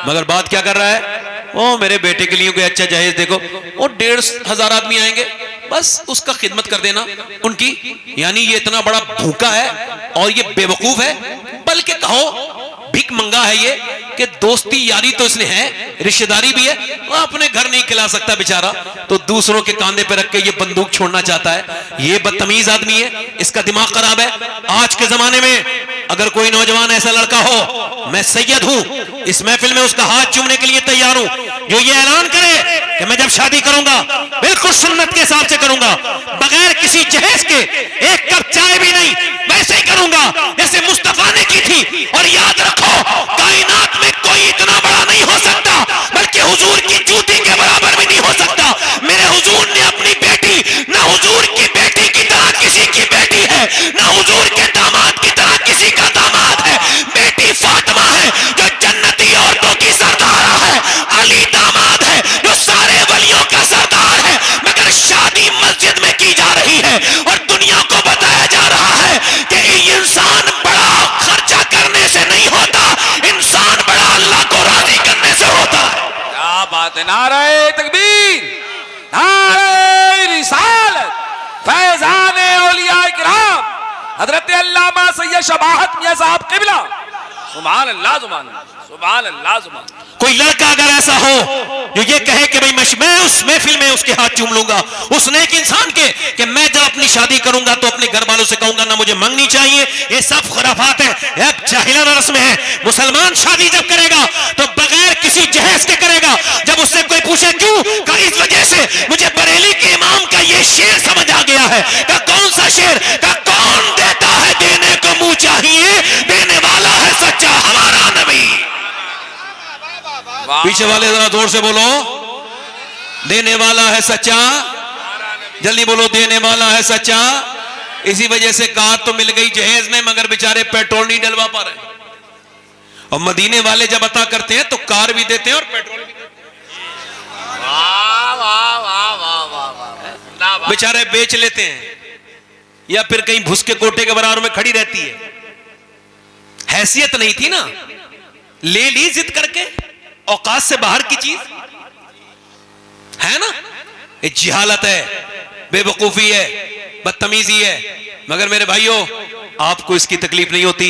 मगर बात क्या कर रहा है, ओ मेरे बेटे के लिए कोई अच्छा जहेज देखो, और 1,500 आदमी आएंगे, बस उसका खिदमत कर देना उनकी। यानी ये इतना बड़ा भूखा है और ये बेवकूफ है, बल्कि कहो भिख मंगा है ये, कि दोस्ती यारी तो इसने है, रिश्तेदारी भी है, वो अपने घर नहीं खिला सकता बेचारा, तो दूसरों के कांधे पे रख के ये बंदूक छोड़ना चाहता है। ये बदतमीज आदमी है, इसका दिमाग खराब है। आज के जमाने में अगर कोई नौजवान ऐसा लड़का हो, मैं सैयद हूं, इस महफिल में उसका हाथ चूमने के लिए तैयार हूं, जो ये ऐलान करे कि मैं जब शादी करूंगा बिल्कुल सुन्नत के हिसाब से करूंगा, बगैर किसी जहेज के, एक कप चाय भी नहीं, वैसे ही करूंगा जैसे मुस्तफा ने की थी। और याद रखो, कायनात में कोई इतना बड़ा नहीं हो सकता, बल्कि हुजूर की जूती के बराबर भी नहीं हो सकता। मेरे हुजूर ने अपनी बेटी, ना हुजूर की बेटी की तरह किसी की बेटी है, ना हुजूर के दामाद की तरह किसी का दामाद है। बेटी फातिमा है जो जन्नती औरतों की सरदार है, अली दामाद है जो सारे वलियों का सरदार है। मगर शादी मस्जिद में की जा रही है और दुनिया को बताया जा रहा है कि इंसान बड़ा खर्चा करने से नहीं होता, इंसान बड़ा अल्लाह को राजी करने से होता है। क्या बात है, नारे तकबीर, नारे रिसालत, फैजान औलिया इकराम, हजरत अल्लामा सैयद शबाहत मियां साहब किबला, सुभान अल्लाह, सुभान अल्लाह, सुभान अल्लाह, सुभान। कोई लड़का अगर ऐसा हो जो ये कहे कि भाई मैं उस महफिल में उसके हाथ चूम लूंगा, उस नेक इंसान के, कि मैं जब अपनी शादी करूंगा तो अपने घर वालों से कहूंगा ना मुझे मंगनी चाहिए, ये सब खुराफात है, एक जाहिलाना रस्म है। मुसलमान शादी जब करेगा तो बगैर किसी जहेज के करेगा। जब उससे कोई पूछे क्यों, का इस वजह से मुझे बरेली के इमाम का ये शेर समझ आ गया है। का कौन सा शेर, का कौन देता है देने को मुंह चाहिए, देने वाला है सच्चा हमारा नबी। पीछे वाले जरा जोर से बोलो, देने वाला है सच्चा, जल्दी बोलो, देने वाला है सच्चा। इसी वजह से कार तो मिल गई जहेज में, मगर बेचारे पेट्रोल नहीं डलवा पा रहे। और मदीने वाले जब अता करते हैं तो कार भी देते हैं और पेट्रोल भी देते हैं। वाह वाह वाह वाह वाह वाह, बेचारे बेच लेते हैं या फिर कहीं भूस के कोटे के बराबर में खड़ी रहती है। हैसियत नहीं थी ना, ले ली जिद करके, औकात से बाहर की चीज है ना। ये जिहालत है, बेवकूफी है, बदतमीजी है। मगर मेरे भाइयों, आपको इसकी तकलीफ नहीं होती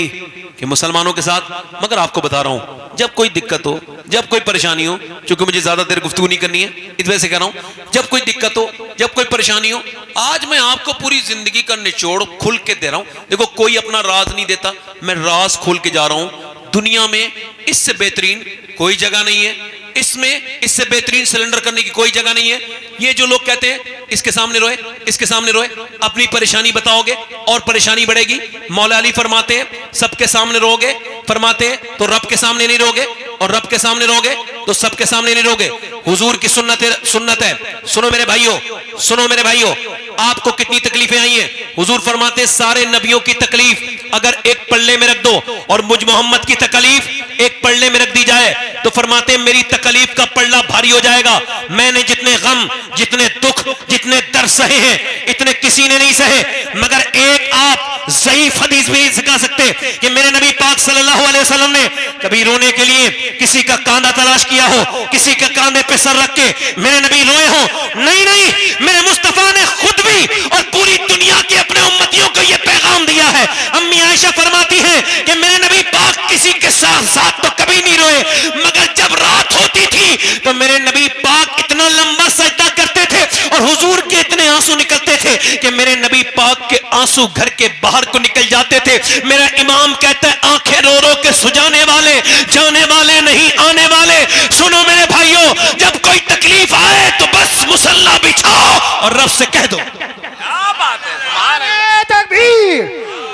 कि मुसलमानों के साथ, मगर आपको बता रहा हूं, जब कोई दिक्कत हो, जब कोई परेशानी हो, क्योंकि मुझे ज्यादा देर गुफ्तगू नहीं करनी है, इस वजह से कह रहा हूं, जब कोई दिक्कत हो, जब कोई परेशानी हो, आज मैं आपको पूरी जिंदगी का निचोड़ खुल के दे रहा हूं। देखो, कोई अपना राज नहीं देता, मैं राज खोल के जा रहा हूं। दुनिया में इससे बेहतरीन कोई जगह नहीं है, इसमें इससे बेहतरीन सिलेंडर करने की कोई जगह नहीं है। ये जो लोग कहते हैं इसके सामने रोए, इसके सामने रोए, अपनी परेशानी बताओगे और परेशानी बढ़ेगी। मौला अली फरमाते हैं सबके सामने रोगे, फरमाते हैं तो रब के सामने नहीं रोगे, और रब के सामने रोगे तो सबके सामने नहीं रोगे। हुजूर की सुन्नत है। सुनो मेरे भाइयों, सुनो मेरे भाइयों, आपको कितनी तकलीफें आई हैं। हुजूर फरमाते सारे नबियों की तकलीफ अगर एक पल्ले में रख दो और मुझ मोहम्मद की तकलीफ एक पल्ले में रख दी जाए तो फरमाते मेरी तकलीफ का पल्ला भारी हो जाएगा। मैंने जितने गम, जितने दुख, जितने दर्द सहे हैं, इतने किसी ने नहीं सहे। मगर एक आप ज़ईफ हदीस भी नहीं सिखा सकते कि मेरे नबी पाक सल्लल्लाहु अलैहि वसल्लम ने कभी रोने के लिए किसी का कांधा तलाश किया हो, किसी के कांधे पे सर रख के मेरे नबी रोए हो। नहीं नहीं, मेरे मुस्तफा ने खुद भी और पूरी दुनिया के अपने उम्मतियों को यह पैगाम दिया है। अम्मी आयशा फरमाती है कि मेरे नबी पाक किसी के साथ तो कभी नहीं रोए, मगर जब रात होती थी तो मेरे नबी पाक इतना लंबा सजदा करते थे और हुजूर के इतने आंसू निकलते थे कि मेरे नबी पाक के आंसू घर के बाहर को निकल जाते थे। मेरा इमाम कहता है आंखें रो रो के सुजाने वाले, जाने वाले नहीं आने वाले। सुनो मेरे भाइयों, जब कोई तकलीफ आए तो बस मुसल्ला बिछाओ और रब से कह दो। क्या बात है, सुभान अल्लाह, तकबीर,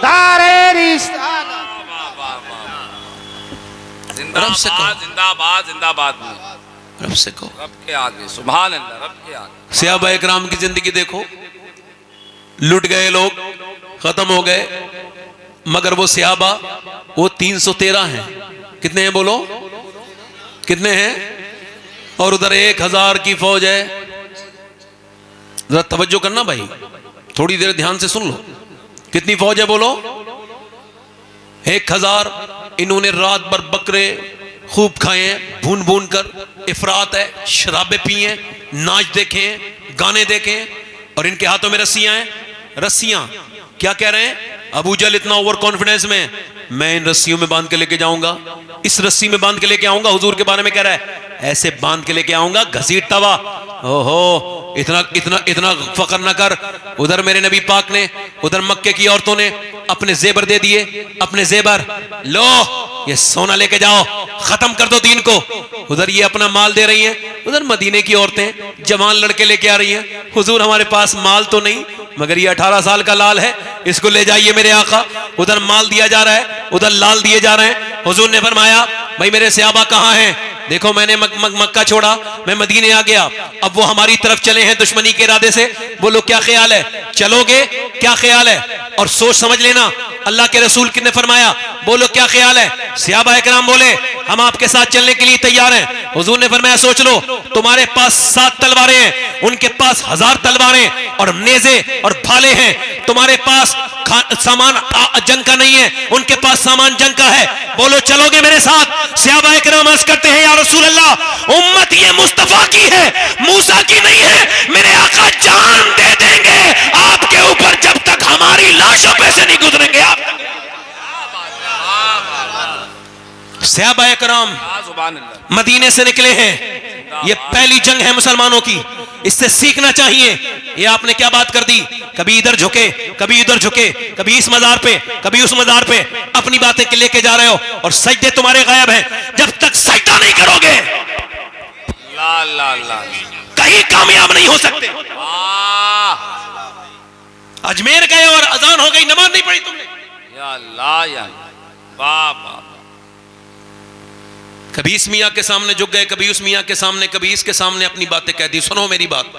नारे रिसालत। जिंदाबाद जिंदाबाद जिंदाबाद, रब से कहो, रब के आगे, सुभान अल्लाह, रब के आगे। सहाबा इकराम की जिंदगी देखो, लुट गए लोग, खत्म हो गए, मगर वो सहाबा वो 313 हैं। कितने हैं बोलो, कितने हैं? और उधर 1000 की फौज है। जरा तवज्जो करना भाई, थोड़ी देर ध्यान से सुन लो। कितनी फौज है बोलो? 1000। इन्होंने रात भर बकरे खूब खाए हैं, भून भून कर, इफरात है, शराबें पी हैं, नाच देखे हैं, गाने देखे हैं, और इनके हाथों में रस्सियां हैं। रस्सियां क्या कह रहे हैं? अबू जहल इतना ओवर कॉन्फिडेंस में, मैं इन रस्सियों में बांध के लेके जाऊंगा, इस रस्सी में बांध के लेके आऊंगा। हुजूर के बारे में कह रहा है ऐसे बांध के लेके आऊंगा, घसीट तवा। ओहो, इतना इतना इतना फख्र न कर। उधर मेरे नबी पाक ने, उधर मक्के की औरतों ने अपने जेबर दे दिए, अपने जेबर, लो ये सोना लेके जाओ, खत्म कर दो दीन को। उधर ये अपना माल दे रही हैं, उधर मदीने की औरतें जवान लड़के लेके आ रही हैं, हुजूर हमारे पास माल तो नहीं, मगर ये 18 साल का लाल है, इसको ले जाइए मेरे आका। उधर माल दिया जा रहा है, उधर लाल दिए जा रहे हैं। हुजूर ने फरमाया भाई मेरे सहाबा कहाँ हैं? देखो मैंने मक्का छोड़ा, मैं मदीने आ गया, अब वो हमारी तरफ चले हैं दुश्मनी के इरादे से। बोलो क्या ख्याल है, चलोगे? क्या ख्याल है? और सोच समझ लेना अल्लाह के रसूल किसने फरमाया, बोलो क्या ख्याल है? सहाबा इकराम बोले हम आपके साथ चलने के लिए तैयार हैं। हुजूर ने फरमाया सोच लो, तुम्हारे पास 7 तलवारें हैं, उनके पास 1000 तलवारें और नेज़े और भाले हैं। तुम्हारे पास सामान जंग का नहीं है, उनके पास सामान जंग का है। बोलो चलोगे मेरे साथ? सहाबा इकराम अर्ज़ करते हैं या रसूल अल्लाह, उम्मत ये मुस्तफा की है, मूसा की नहीं है। मेरे आका जान दे देंगे आपके ऊपर जब तक हमारी लाशों पे से नहीं गुजरेंगे आप। सहाबा इकराम मदीने से निकले हैं, ये पहली जंग है मुसलमानों की, इससे सीखना चाहिए। ये आपने क्या बात कर दी, कभी इधर झुके, कभी उधर झुके, कभी इस मजार पे, कभी उस मजार पे, अपनी बातें लेके जा रहे हो और सजदे तुम्हारे गायब हैं। जब तक सजदा नहीं करोगे ला ला ला कहीं कामयाब नहीं हो सकते। अजमेर गए और अजान हो गई, नमाज नहीं पढ़ी तुमने, या अल्लाह या वाह वाह। कभी इस मियाँ के सामने झुक गए, कभी उस मियाँ के सामने, कभी इसके सामने अपनी बातें कह दी। सुनो मेरी बात,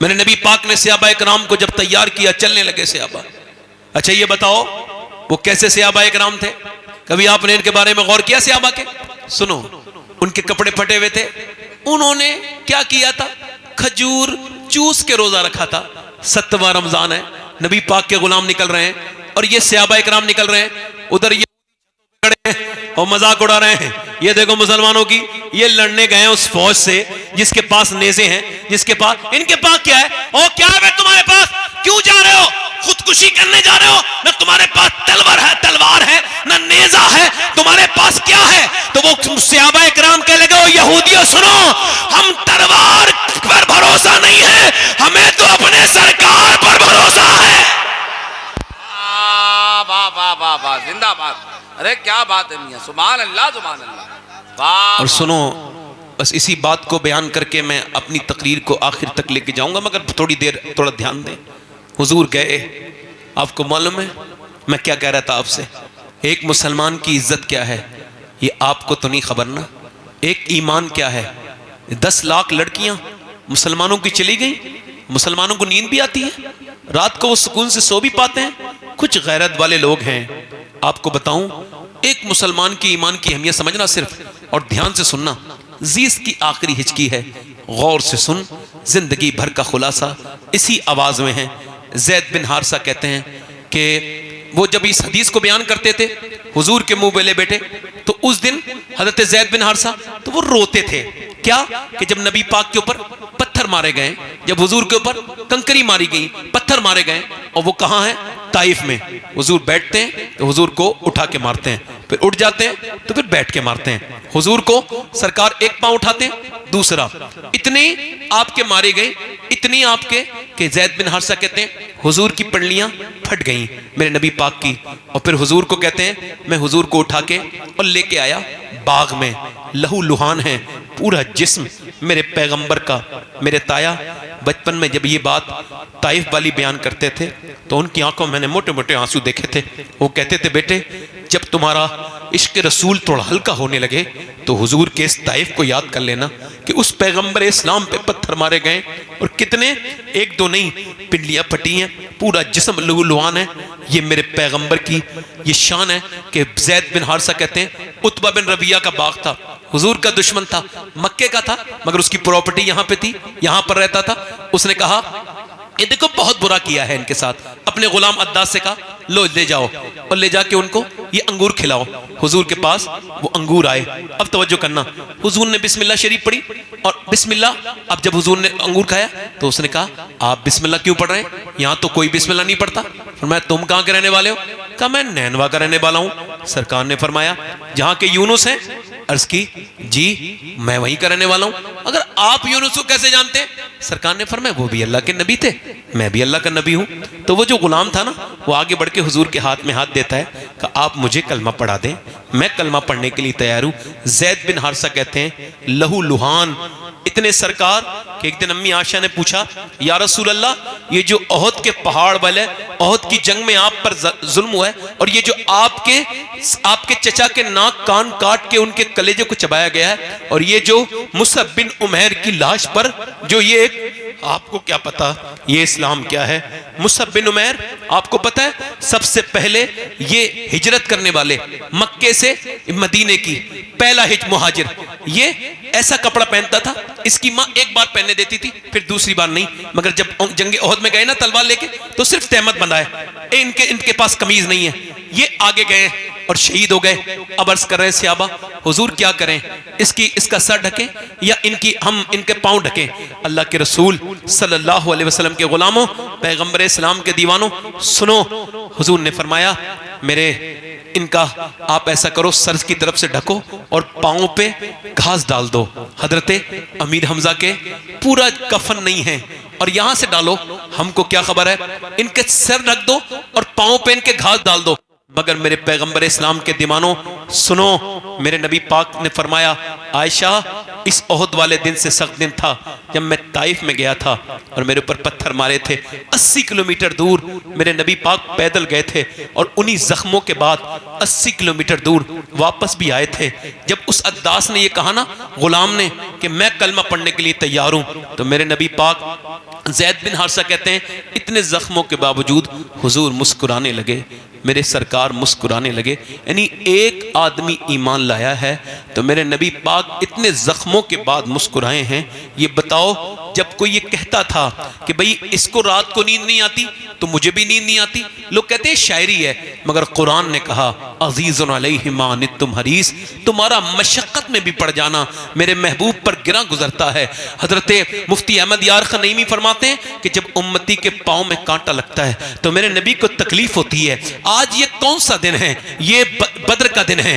मेरे नबी पाक ने सहाबा इकराम को जब तैयार किया, चलने लगे सहाबा। अच्छा ये बताओ वो कैसे सहाबा इकराम थे? कभी आपने इनके बारे में गौर किया सहाबा के? सुनो, उनके कपड़े फटे हुए थे, उन्होंने क्या किया था, खजूर चूस के रोजा रखा था। 7वां रमजान है, नबी पाक के गुलाम निकल रहे हैं और ये सहाबा इकराम निकल रहे हैं। उधर ये और मजाक उड़ा रहे हैं, ये देखो मुसलमानों की, ये लड़ने गए हैं उस फौज से जिसके पास नेज़े हैं, जिसके पास, इनके पास क्या है? ओ क्या है तुम्हारे पास? क्यों जा रहे हो? खुदकुशी करने जा रहे हो? न तुम्हारे पास तलवार है, न नेज़ा है, तुम्हारे पास क्या है? तो वो सहाबा इकराम कह लगे, ओ यहूदियों सुनो, हम तलवार पर भरोसा नहीं है, हमें तो अपने सरकार पर भरोसा है। वाह वाह वाह वाह, जिंदाबाद। अरे क्या बात है मियां, सुभान अल्लाह सुभान अल्लाह, वाह। और सुनो, बस इसी बात को बयान करके मैं अपनी तकरीर को आखिर तक लेके जाऊंगा, मगर थोड़ी देर थोड़ा ध्यान दें। हुजूर गए, आपको मालूम है मैं क्या कह रहा था आपसे, एक मुसलमान की इज्जत क्या है ये आपको तो नहीं खबर ना, एक ईमान क्या है। 10 लाख लड़कियां मुसलमानों की चली गई, मुसलमानों को नींद भी आती है, रात को वो सुकून से सो भी पाते हैं। कुछ गैरत वाले लोग हैं, आपको बताऊं, एक मुसलमान की ईमान की अहमियत समझना सिर्फ, और ध्यान से सुनना, जीस की आखिरी हिचकी है, गौर से सुन, जिंदगी भर का खुलासा इसी आवाज में है। ज़ैद बिन हारिसा कहते हैं कि वो जब इस हदीस को बयान करते थे हुजूर के मुंह बेले बेटे, तो उस दिन हजरत ज़ैद बिन हारिसा तो वो रोते थे। क्या कि जब नबी पाक के ऊपर पत्थर मारे गए, जब हुजूर के ऊपर कंकरी मारी गई, पत्थर मारे गए, और वो कहाँ है? ताइफ में। हुजूर बैठते हैं तो हुजूर को उठा के मारते हैं, फिर उठ जाते हैं तो फिर बैठ के मारते हैं। हुजूर को सरकार एक पांव उठाते हैं, दूसरा, इतने आपके मारे गए, इतनी आपके कि ज़ैद बिन हारिसा कहते हैं हुजूर की पंडलियां फट गईं मेरे नबी पाक की, और फिर हुजूर को कहते हैं मैं हुजूर को उठा के और लेके आया बाग में, लहू लुहान है पूरा जिस्म मेरे पैगंबर का। मेरे ताया बचपन में जब ये बात ताइफ वाली बयान करते थे तो उनकी आंखों में मैंने मोटे मोटे आंसू देखे थे। वो कहते थे बेटे जब तुम्हारा इश्क रसूल थोड़ा हल्का होने लगे तो हुजूर के इस ताइफ को याद कर लेना कि उस पैगंबर इस्लाम पे पत्थर मारे गए और कितने, एक दो नहीं, पिंडलियां फटी हैं, पूरा जिस्म लहूलुहान है। ये मेरे पैगंबर की ये शान है कि ज़ैद बिन हारिसा कहते हैं उतबा बिन रबिया का बाग था, हुजूर का दुश्मन था, मक्के का था, मगर उसकी प्रॉपर्टी यहाँ पे थी, यहाँ पर रहता था। उसने कहा ये देखो बहुत बुरा किया है इनके साथ, अपने गुलाम अद्दास से कहा लो ले जाओ और ले जाके उनको ये अंगूर खिलाओ। हुजूर के पास वो अंगूर आए। अब तवज्जो करना, हुजूर ने बिस्मिल्लाह शरीफ पढ़ी और बिस्मिल्लाह, अब जब हुजूर ने अंगूर खाया तो उसने कहा आप बिस्मिल्लाह क्यों पढ़ रहे हैं, यहाँ तो कोई बिस्मिल्लाह नहीं पढ़ता। फरमाया तुम कहाँ के रहने वाले हो? कहा मैं नैनवा का रहने वाला हूं। सरकार ने फरमाया जहां के यूनुस हैं? अर्ज की जी मैं वहीं का रहने वाला हूं। अगर आप यूनुस को कैसे जानते हैं? सरकार ने फरमाया वो भी अल्लाह के नबी थे, मैं भी अल्लाह का नबी हूं। तो वो जो गुलाम था ना, वो आगे बढ़ के हुजूर के हाथ में हाथ देता है कि आप मुझे कलमा पढ़ा दें, मैं कलमा पढ़ने के लिए तैयार हूं। जैद बिन हारिसा कहते हैं लहू लुहान इतने सरकार कि एक दिन अम्मी आशा ने पूछा या रसूल अल्लाह, ये जो ओहद के पहाड़ वाले ओहद की जंग में आप पर जुल्म हुआ है, और ये जो आपके चचा के नाक कान काट के उनके कलेजे को चबाया गया है, और ये जो मुसअब बिन उमैर की लाश पर जो ये आपको क्या पता ये इस्लाम क्या है? मुसअब बिन उमैर आपको पता है सबसे पहले ये हिजरत करने वाले मक्के से मदीने की पहला मुहाजिर, ये ऐसा कपड़ा पहनता था, इसकी माँ एक बार पहनने देती थी फिर दूसरी बार नहीं, मगर जब जंगे ओहद में गए ना तलवार लेके तो सिर्फ तहमत बंधा है, इनके पास कमीज नहीं है, ये आगे गए और शहीद हो गए। अब अर्ज कर रहे हैं सहाबा हुजूर क्या करें, इसका सर ढकें या हम इनके पांव ढकें? अल्लाह के रसूल सल्लल्लाहु अलैहि वसल्लम के गुलामों, पैगंबर इस्लाम के दीवानों, सुनो। हुजूर ने फरमाया मेरे इनका आप ऐसा करो, सर की तरफ से ढको और पांव पे घास डाल दो। हजरते अमीर हमजा के पूरा कफन नहीं है और यहां से डालो, हमको क्या खबर है, इनके सर ढक दो और पांव पे इनके घास डाल दो। मगर मेरे पैगंबर इस्लाम के दीवानों सुनो, मेरे नबी पाक ने फरमाया आयशा इस ओहद वाले दिन से सख्त दिन था जब मैं ताइफ में गया था और मेरे ऊपर पत्थर मारे थे। 80 किलोमीटर दूर मेरे नबी पाक पैदल गए थे और उन्हीं जख्मों के बाद 80 किलोमीटर दूर वापस भी आए थे। जब उस अद्दास ने ये कहा ना गुलाम ने कि मैं कलमा पढ़ने के लिए तैयार हूं, तो मेरे नबी पाक जैद बिन हारिसा कहते हैं इतने जख्मों के बावजूद हुजूर मुस्कुराने लगे, मेरे सरकार मुस्कुराने लगे। यानी एक आदमी ईमान लाया है तो मेरे नबी पाक इतने जख्मों के बाद मुस्कुराए हैं। ये बताओ जब कोई ये कहता था कि भाई इसको रात को नींद नहीं आती तो मुझे भी नींद नहीं आती, लोग कहते हैं शायरी है, मगर कुरान ने कहा अजीजुन अलैहि मा अनित्तुम हरीस, तुम्हारा मशक्कत में भी पड़ जाना मेरे महबूब पर गिरा गुजरता है। हजरत मुफ्ती अहमद यार खनईमी फरमाते हैं कि जब उम्मती के पाँव में कांटा लगता है तो मेरे नबी को तकलीफ होती है। आज ये कौन सा दिन है? ये बद्र का दिन है।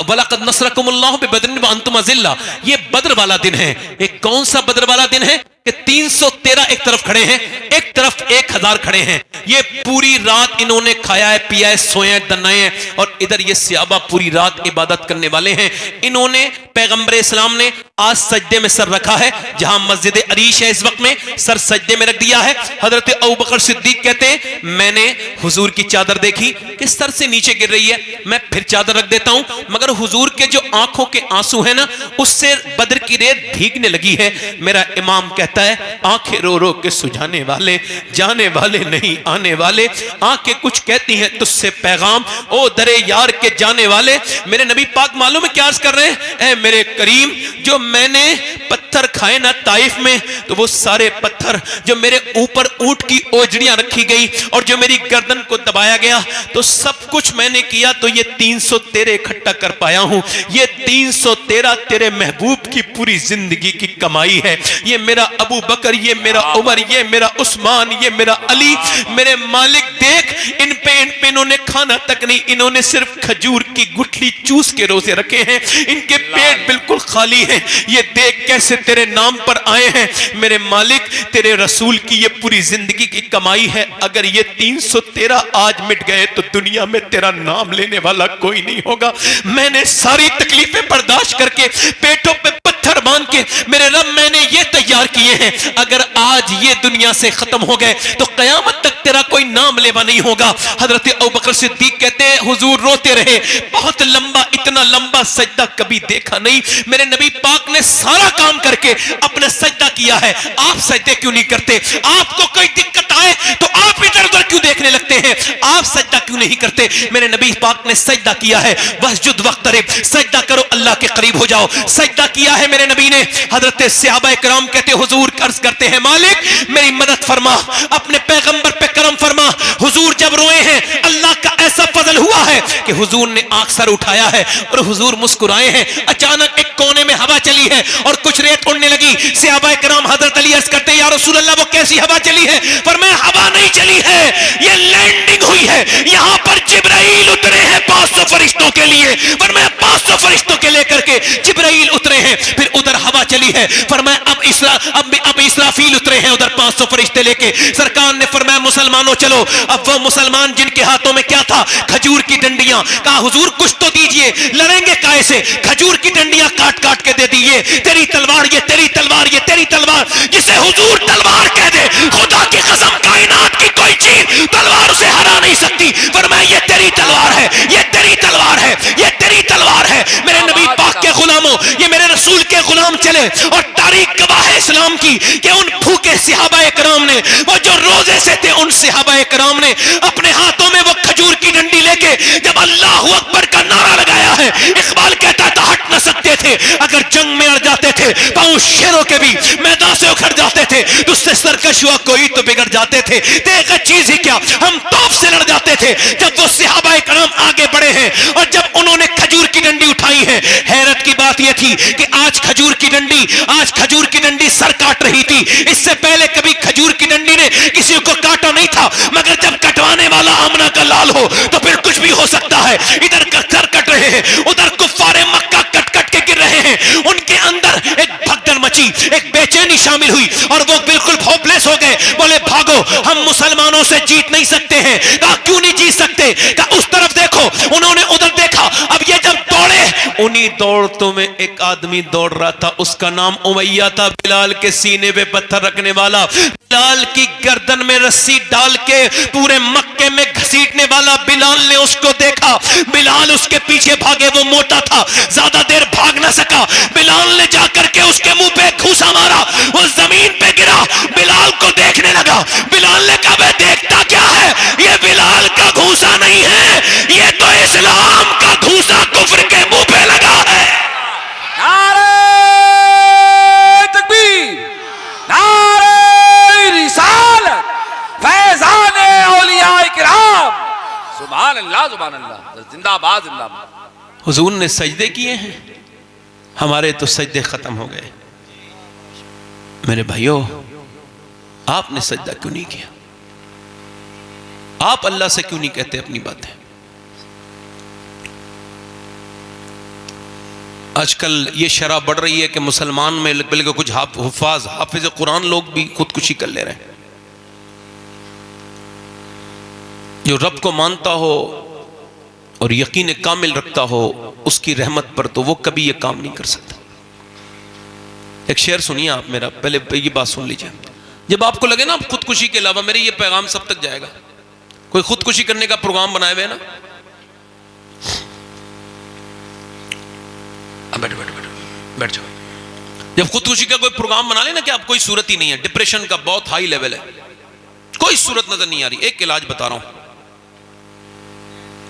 वलक़द नसरकुमुल्लाहु बिबद्रिन व अंतुम अज़िल्ला, ये बद्र वाला दिन है। एक कौन सा बद्र वाला दिन है कि 313 एक तरफ खड़े हैं, एक तरफ 1000 खड़े हैं। ये पूरी रात इन्होंने खाया है, पिया है, सोए हैं, दनाए हैं, और इधर ये सहाबा पूरी रात इबादत करने वाले हैं। इन्होंने पैगंबर इस्लाम ने आज सजदे में सर रखा है, जहां मस्जिद अरीश है इस वक्त में सर सजदे में रख दिया है। हजरत अबू बकर सिद्दीक कहते हैं मैंने हुजूर की चादर देखी कि सर से नीचे गिर रही है, मैं फिर चादर रख देता हूं, मगर हुजूर के जो आंखों के आंसू है ना उससे बद्र की रेत भीगने लगी है। मेरा इमाम कहता है आंखें रो रो के सुझाने वाले, जाने वाले नहीं आने वाले, आंखें कुछ कहती हैं तुझसे पैगाम, ओ दरे यार के जाने वाले। मेरे नबी पाक मालूम है क्या अर्ज कर रहे हैं, ऐ मेरे करीम जो मैंने पत्थर खाए ना ताइफ में, तो वो सारे पत्थर जो मेरे ऊपर ऊंट की ओजड़ियां रखी गई और जो मेरी गर्दन को दबाया गया, तो सब कुछ मैंने किया तो ये 313 इकट्ठा कर पाया हूं। ये 313 तेरे महबूब की पूरी जिंदगी की कमाई है। ये मेरा अबू बकर, ये मेरा उमर, ये मेरा उस्मान, ये मेरा अली। मेरे मालिक देख इन पे इन्होंने खाना तक नहीं, इन्होंने सिर्फ खजूर की गुठली चूस के रोजे रखे हैं, इनके पेट बिल्कुल खाली हैं। ये देख कैसे तेरे नाम पर आए हैं। मेरे मालिक तेरे रसूल की ये पूरी जिंदगी की कमाई है। अगर ये 313 आज मिट गए तो दुनिया में तेरा नाम लेने वाला कोई नहीं होगा। मैंने सारी तकलीफें बर्दाश्त करके पेटों पे पत्थर बांध के मेरे रब मैंने ये तैयार किए हैं, अगर आज ये दुनिया से खत्म हो गए तो कयामत तक तेरा कोई नाम लेवा नहीं होगा। हजरत अबू बकर सिद्दीक कहते हैं हुजूर रोते रहे, बहुत लंबा, इतना लंबा सजदा कभी देखा नहीं। मेरे नबी पाक ने सारा काम करके अपने सजदा किया है, आप सजदे क्यों नहीं करते? आपको कोई दिक्कत आए तो आप इधर उधर क्यों देखने लगते हैं? आप सजदा क्यों नहीं करते? मेरे नबी पाक ने सजदा किया है, वस्जुद वक्तरिब, सजदा करो अल्लाह के करीब हो जाओ, सजदा किया है मेरे नबी ने। हजरत सहाबा कराम कहते हुजूर अर्ज करते हैं मालिक मेरी मदद फरमा, अपने पैगंबर पे करम फरमा। हुजूर जब रोए हैं अल्लाह का ऐसा फजल हुआ है कि हुजूर ने आंख सर उठाया है और हुजूर मुस्कुराए हैं। अचानक एक कोने में हवा चली चली है और कुछ रेत उड़ने लगी। सहाबा कराम हजरत अली अर्ज करते हैं, या रसूल अल्लाह वो कैसी हवा चली है? फरमाया हवा नहीं चली है, ये लैंडिंग हुई है। यहाँ पर जिब्राइल उतरे हैं 500 फरिश्तों के लिए। फरमाया 500 फरिश्तों के लेकर के जिब्राइल उतरे हैं, फिर उधर हवा चली है। फरमाया अब इसराफील उतरे हैं उधर 500 फरिश्ते लेके। सरकार ने फरमाया मुसलमानों चलो। अब वो मुसलमान जिनके हाथों में क्या था? खजूर की डंडियां। कहा हुजूर कुछ तो दीजिए, लड़ेंगे काय से? खजूर की डंडियां काट काट के दे दी। ये तेरी तलवार, ये तेरी तलवार, ये तेरी तलवार। जिसे हुजूर तलवार कह दे, खुदा की कसम कायनात की कोई चीज तलवार उसे हरा नहीं सकती। फरमाया ये तेरी तलवार है, ये तेरी तलवार है, ये तेरी तलवार है। मेरे नबी पाक के गुलामों, ये मेरे रसूल के गुलाम चले और तारीख गवाह है इस्लाम की कि उन भूखे सहाबाए कराम ने, वो जो रोजे से थे, उन सहाबाए कराम ने अपने हाथों में वो खजूर की डंडी लेके जब अल्लाहू अकबर का नारा लगाया है, इकबाल कहता था हट न सकते थे। अगर जंग में अड़ जाते थे, पांव शेरों के भी मैदान से उखड़ जाते थे, तो उससे सरकश हुआ कोई तो बिगड़ जाते थे। देखा चीज ही क्या, हम तोप से लड़ जाते थे। जब वो सहाबाए कराम आगे बढ़े हैं और जब उन्होंने खजूर की डंडी उठाई है, हैरत की बात यह थी कि आज खजूर की डंडी सर काट रही थी। इससे पहले कभी खजूर की डंडी ने किसी को काटा नहीं था, मगर जब कटवाने वाला आमना का लाल हो तो फिर कुछ भी हो सकता है। इधर सर कट रहे हैं, उधर कुफ्फारे मक्का कट कट के गिर रहे हैं। उनके अंदर एक भगदड़ मची, एक बेचैनी शामिल हुई और वो बिल्कुल होपलेस हो गए। बोले भागो, हम मुसलमानों से जीत नहीं सकते हैं। कहा क्यों नहीं जीत सकते? कहा उस तरफ देखो। उन्होंने उधर देखा। अब ये जब दौड़े, उन्हीं दौड़तों में एक आदमी दौड़ रहा था, उसका नाम उमैया था, बिलाल के सीने पे पत्थर रखने वाला, बिलाल की गर्दन में रस्सी डाल के पूरे मक्के में घसीटने वाला। बिलाल ने उसको देखा, बिलाल उसके पीछे भागे। वो मोटा था, ज्यादा देर भाग ना सका। बिलाल ने जाकर के उसके मुंह पे घूसा मारा, वो जमीन पे गिरा। बिलाल को देखने लगा। बिलाल ने कहा मैं देखता क्या है? ये बिलाल का घूसा नहीं है, ये तो इस्लाम का घूसा कुफ्र के मुंह पे लगा है। नारे तकबीर, नारे रिसालत, फैज़ाने औलियाए किराम। सुभान अल्लाह, सुभान अल्लाह, जिंदाबाद जिंदाबाद। हुजूर ने सजदे किए हैं, हमारे तो सजदे खत्म हो गए। मेरे भाइयों, आपने सजदा क्यों नहीं किया? आप अल्लाह से क्यों नहीं कहते अपनी बातें? आजकल ये शराह बढ़ रही है कि मुसलमान में बल्कि कुछ हाफिज कुरान लोग भी खुदकुशी कर ले रहे हैं। जो रब को मानता हो और यकीन कामिल रखता हो उसकी रहमत पर, तो वो कभी ये काम नहीं कर सकता। एक शेर सुनिए आप मेरा, पहले ये बात सुन लीजिए। जब आपको लगे ना खुदकुशी के अलावा, मेरे ये पैगाम सब तक जाएगा, कोई खुदकुशी करने का प्रोग्राम बनाए हुए ना, बैठ बैठ बैठ बैठ जाओ। जब खुदकुशी का कोई प्रोग्राम बना लेना कि आप कोई सूरत ही नहीं है, डिप्रेशन का बहुत हाई लेवल है, कोई सूरत नजर नहीं आ रही, एक इलाज बता रहा हूं।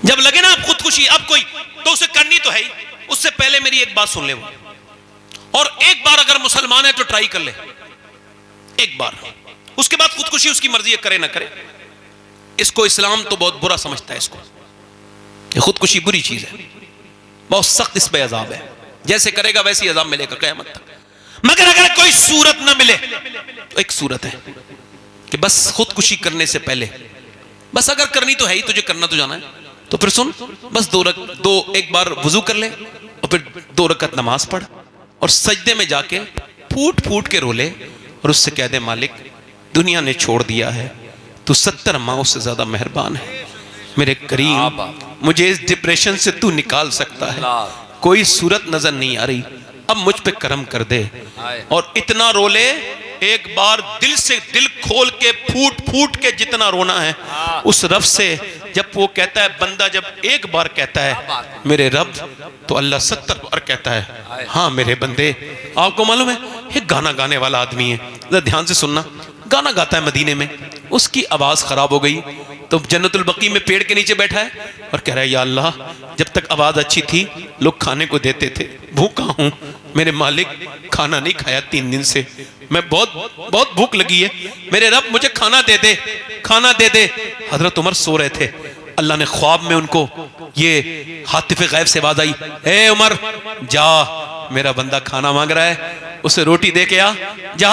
जब लगे ना आप खुदकुशी अब कोई, तो उसे करनी तो है ही, उससे पहले मेरी एक बात सुन ले वो, और एक बार अगर मुसलमान है तो ट्राई कर ले एक बार, उसके बाद खुदकुशी उसकी मर्जी है, करे ना करे। इसको इस्लाम तो बहुत बुरा समझता है, इसको ये खुदकुशी बुरी चीज है, बहुत सख्त इस पे अजाब है, जैसे करेगा वैसी अजाब मिलेगा क़यामत तक। मगर अगर कोई सूरत ना मिले तो एक सूरत है कि बस खुदकुशी करने से पहले, बस अगर करनी तो है ही, तुझे करना तो जाना है, तो फिर सुन, बस एक बार वुजू कर ले और फिर 2 रकत नमाज पढ़ और सजदे में जाके फूट फूट के रोले और उससे कह दे मालिक दुनिया ने छोड़ दिया है, तू 70 माओं से ज्यादा मेहरबान है, मेरे करीम मुझे इस डिप्रेशन से तू निकाल सकता है, कोई सूरत नजर नहीं आ रही, अब मुझ पे करम कर दे। और इतना रोले, एक बार दिल से, दिल खोल के फूट फूट के जितना रोना है उस रब से। जब वो कहता है, बंदा जब एक बार कहता है मेरे रब, तो अल्लाह 70 बार कहता है हाँ मेरे बंदे। आपको मालूम है एक गाना गाने वाला आदमी है, जरा ध्यान से सुनना, गाना गाता है मदीने में, उसकी आवाज खराब हो गई तो जन्नतुल बकी में पेड़ के नीचे बैठा है और कह रहा है या अल्लाह जब तक आवाज अच्छी थी लोग खाने को देते थे, भूखा हूं मेरे मालिक, खाना नहीं खाया 3 दिन से, मैं बहुत भूख लगी है, मेरे रब मुझे खाना दे दे, खाना दे दे। हजरत उमर सो रहे थे, अल्लाह ने ख्वाब में उनको ये हातिफ गैब से आवाज आई, ए उमर जा, मेरा बंदा खाना मांग रहा है, उसे रोटी दे के आ। जा।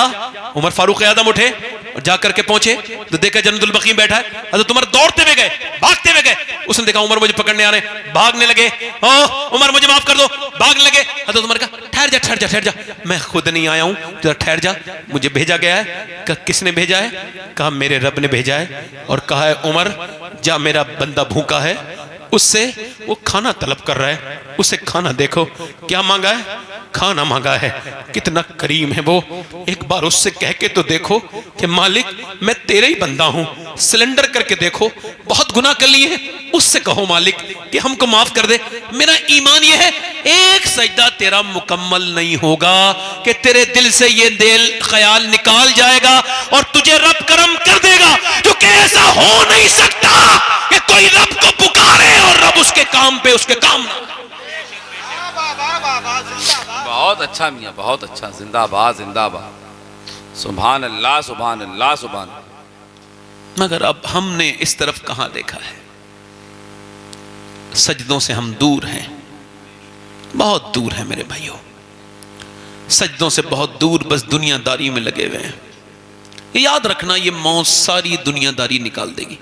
उमर फारूक आदम उठे और जाकर के पहुंचे तो देखा जन्नतुल बकी में बैठा है। हज़रत उमर दौड़ते हुए गए, भागते हुए गए। उसने देखा उमर मुझे पकड़ने आ रहे हैं, भागने लगे। ओ उमर मुझे माफ कर दो, भागने लगे। हज़रत उमर कहा ठहर जा, ठहर जा, ठहर जा, मैं खुद नहीं आया हूं, जरा ठहर जा, मुझे भेजा गया है। कहा किसने भेजा है? कहा मेरे रब ने भेजा है और कहा है उमर जा, मेरा बंदा भूखा है, उससे वो खाना तलब कर रहा है, उसे खाना देखो। क्या मांगा है? खाना मांगा है। कितना करीम है वो, एक बार उससे कह के तो देखो कि मालिक मैं तेरे ही बंदा हूं, सिलेंडर करके देखो, बहुत गुनाह कर लिए हैं, उससे कहो मालिक कि हमको माफ कर दे। मेरा ईमान ये है एक सजदा तेरा मुकम्मल नहीं होगा कि तेरे दिल से ये दिल ख्याल निकाल जाएगा और तुझे रब करम कर देगा, क्योंकि ऐसा हो नहीं सकता कि कोई रब को पुकारे और रब उसके काम पे उसके काम ना। बहुत अच्छा मियाँ, बहुत अच्छा, जिंदाबाद जिंदाबाद, सुभान अल्लाह सुभान अल्लाह सुभान। मगर अब हमने इस तरफ कहां देखा है? सजदों से हम दूर हैं, बहुत दूर हैं मेरे भाइयों, सजदों से बहुत दूर, बस दुनियादारी में लगे हुए हैं। याद रखना ये मौत सारी दुनियादारी निकाल देगी।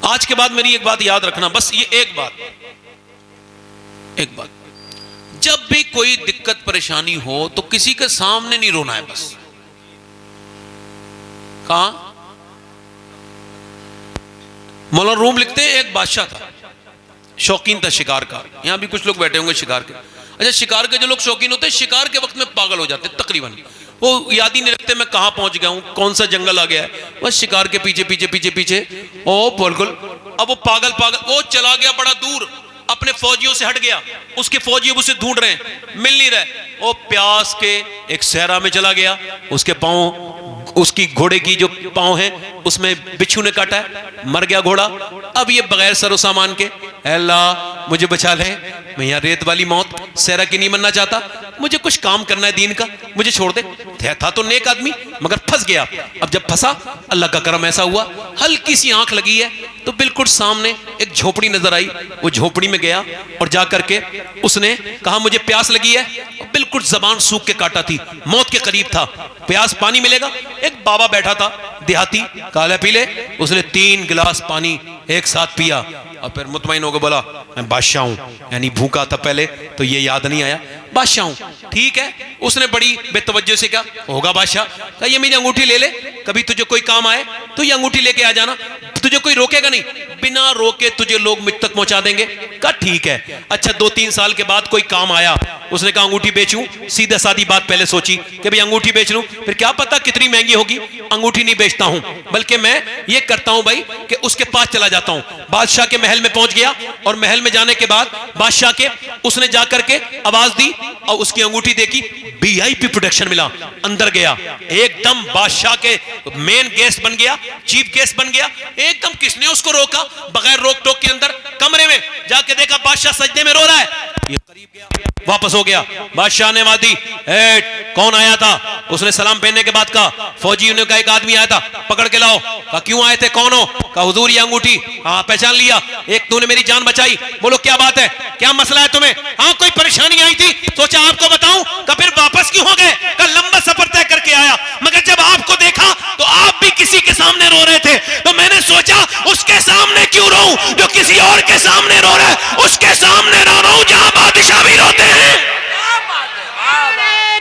आज के बाद मेरी एक बात याद रखना, बस ये एक बात, जब भी कोई दिक्कत परेशानी हो तो किसी के सामने नहीं रोना है। बस कहां मौलाना रूम लिखते हैं, एक बादशाह था, शौकीन था शिकार का। यहां भी कुछ लोग बैठे होंगे शिकार के। अच्छा, शिकार के जो लोग शौकीन होते हैं शिकार के वक्त में पागल हो जाते हैं तकरीबन, वो याद ही नहीं रखते मैं कहां पहुंच गया हूं, कौन सा जंगल आ गया है, बस शिकार के पीछे पीछे पीछे पीछे ओ बिल्कुल। अब वो पागल वो चला गया बड़ा दूर, अपने फौजियों से हट गया, उसके फौजी अब उसे ढूंढ रहे हैं, मिल नहीं रहे। वो प्यास के एक सहरा में चला गया, उसके पांव, उसकी घोड़े की जो पांव है उसमें बिच्छू ने काटा है, मर गया घोड़ा। अब ये बगैर सरो सामान के, अल्लाह मुझे बचा ले, मैं यहाँ रेत वाली मौत सहरा की नहीं मरना चाहता, मुझे कुछ काम करना है दीन का, मुझे छोड़ दे। था तो नेक आदमी मगर फंस गया। अब जब फंसा अल्लाह का करम ऐसा हुआ, हल्की सी आंख लगी है तो बिल्कुल सामने एक झोपड़ी नजर आई, वो झोपड़ी में गया और जाकर के उसने कहा मुझे प्यास लगी है, बिल्कुल जबान सूख के काटा थी, मौत के करीब था, प्यास पानी मिलेगा। एक बाबा बैठा था देहाती, काला पी ले। उसने 3 गिलास पानी एक साथ पिया और फिर मुतमईन होकर बोला मैं बादशाह हूं, यानी भूखा था पहले तो ये याद नहीं आया, बादशाह हूं। ठीक है, उसने बड़ी बेतवज्जो से कहा होगा बादशाह, कहा ये मेरी अंगूठी ले ले, कभी तुझे कोई काम आए तो ये अंगूठी लेके आ जाना, तुझे कोई रोकेगा नहीं, बिना रोके तुझे लोग मुझ तक पहुंचा देंगे। कहा ठीक है। अच्छा 2-3 साल के बाद कोई काम आया, उसने कहा अंगूठी बेचूं, सीधा सादी बात पहले सोची कि भाई अंगूठी बेच लूं, फिर क्या पता कितनी महंगी होगी, अंगूठी नहीं बेचता हूं, बल्कि मैं ये करता हूं भाई कि उसके पास चला जाता हूं। बादशाह के महल में पहुंच गया और महल में जाने के बाद बादशाह के उसने जाकर के आवाज दी और उसकी अंगूठी देखी, वीआईपी प्रोटेक्शन मिला, अंदर गया, एकदम बादशाह के मेन गेस्ट बन गया, चीफ गेस्ट बन गया एकदम। किसने उसको रोका? बगैर रोक टोक के अंदर कमरे में जाके देखा बादशाह सजदे में रो रहा है, ये करीब गया, वापस हो गया। बादशाह ने आवाज दी, कौन आया था? उसने सलाम पहनने के बाद कहा फौजियों ने कहा एक आदमी आया था, पकड़ के लाओ। कहा क्यों आए थे, कौन हो? कहा हुजूर ये अंगूठी। हाँ पहचान लिया, एक तूने मेरी जान बचाई, बोलो क्या बात है, क्या मसला है तुम्हें? हाँ कोई परेशानी आई थी, सोचा आपको बताऊं। कहा फिर वापस क्यों हो गए? कहा लंबा सफर तय करके आया, मगर जब आपको देखा तो आप भी किसी के सामने रो रहे थे, तो मैंने सोचा उसके सामने क्यों रोऊं जो किसी और के सामने रो रहा है, उसके सामने ना रोऊं जहां बादशाह भी रोते हैं।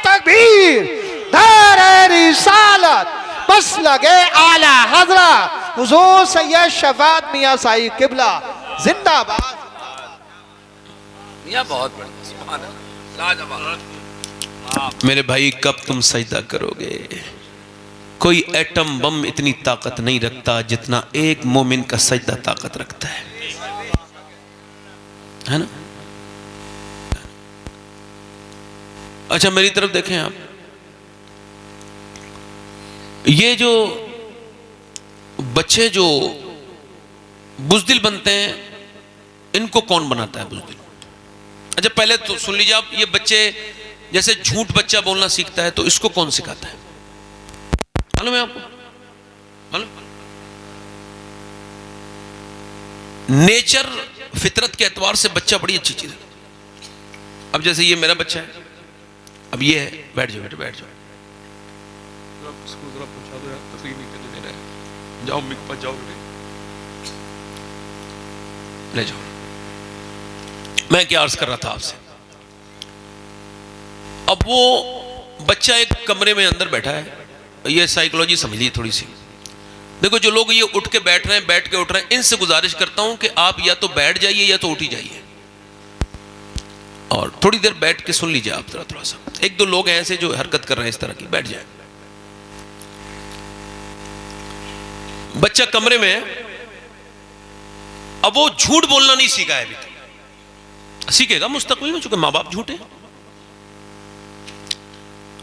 तकबीर, दारे रिसालत, बस लगे आला हजरत हुजूर सैयद शफात मियां साहिब किबला जिंदाबाद। मियां बहुत बढ़िया, सुभान अल्लाह, लाजवाब। मेरे भाई कब तुम सजदा करोगे? कोई एटम बम इतनी ताकत नहीं रखता जितना एक मोमिन का सजदा ताकत रखता है ना? अच्छा मेरी तरफ देखें आप, ये जो बच्चे जो बुज़दिल बनते हैं इनको कौन बनाता है बुज़दिल? अच्छा पहले तो सुन लीजिए आप, ये बच्चे जैसे झूठ बच्चा बोलना सीखता है तो इसको कौन सिखाता है? मालूम है आपको? मालूम? नेचर फितरत के एतबार से बच्चा बड़ी अच्छी चीज है। अब जैसे ये मेरा बच्चा है, अब ये है, बैठ जाओ बेटे बैठ जाओ, जाओ अम्मी के पास जाओ बेटे, ले जाओ। मैं क्या अर्ज कर रहा था आपसे, अब वो बच्चा एक कमरे में अंदर बैठा है, ये साइकोलॉजी समझ ली थोड़ी सी। देखो जो लोग ये उठ के बैठ रहे हैं, बैठ के उठ रहे हैं, इनसे गुजारिश करता हूं कि आप या तो बैठ जाइए या तो उठ ही जाइए, और थोड़ी देर बैठ के सुन लीजिए आप थोड़ा सा। एक दो लोग हैं ऐसे जो हरकत कर रहे हैं इस तरह की, बैठ जाए। बच्चा कमरे में है, अब वो झूठ बोलना नहीं सीखा है अभी तक, सीखेगा मुस्तकबिल में, चूंकि मां बाप झूठे।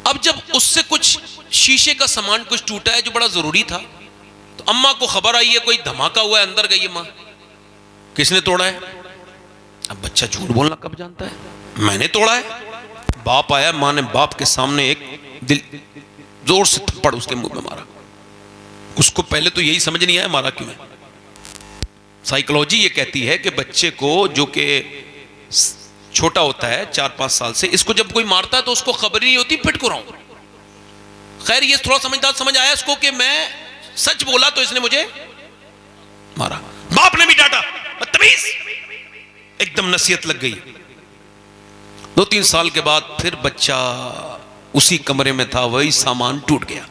अब जब उससे कुछ शीशे का सामान कुछ टूटा है जो बड़ा जरूरी था, तो अम्मा को खबर आई है कोई धमाका हुआ है, अंदर गई है मां, किसने तोड़ा है? अब बच्चा झूठ बोलना कब जानता है, मैंने तोड़ा है। बाप आया, मां ने बाप के सामने एक दिल जोर से थप्पड़ उसके मुंह में मारा। उसको पहले तो यही समझ नहीं आया मारा क्यों है। साइकोलॉजी ये कहती है कि बच्चे को जो कि छोटा होता है 4-5 साल से, इसको जब कोई मारता है तो उसको खबर ही नहीं होती पिट को रहा हूं। खैर ये थोड़ा समझदार समझ आया इसको कि मैं सच बोला तो इसने मुझे मारा। बाप ने भी डांटा, बदतमीज, एकदम नसीहत लग गई। 2-3 साल के बाद फिर बच्चा उसी कमरे में था, वही सामान टूट गया,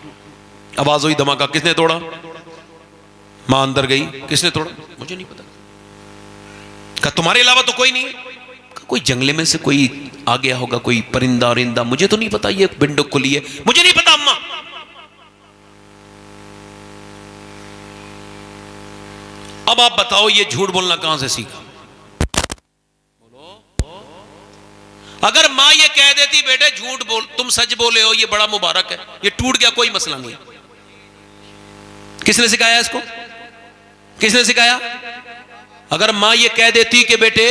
आवाज हुई धमाका, किसने तोड़ा? मां अंदर गई, किसने तोड़ा? मुझे नहीं पता। कहा तुम्हारे अलावा तो कोई नहीं? कोई जंगले में से कोई आ गया होगा, कोई परिंदा औरिंदा, मुझे तो नहीं पता, ये विंडो खुली है, मुझे नहीं पता अम्मा। अब आप बताओ ये झूठ बोलना कहां से सीखा? अगर मां ये कह देती बेटे झूठ बोल, तुम सच बोले हो, ये बड़ा मुबारक है, ये टूट गया कोई मसला नहीं। किसने सिखाया इसको? किसने सिखाया? अगर मां ये कह देती कि बेटे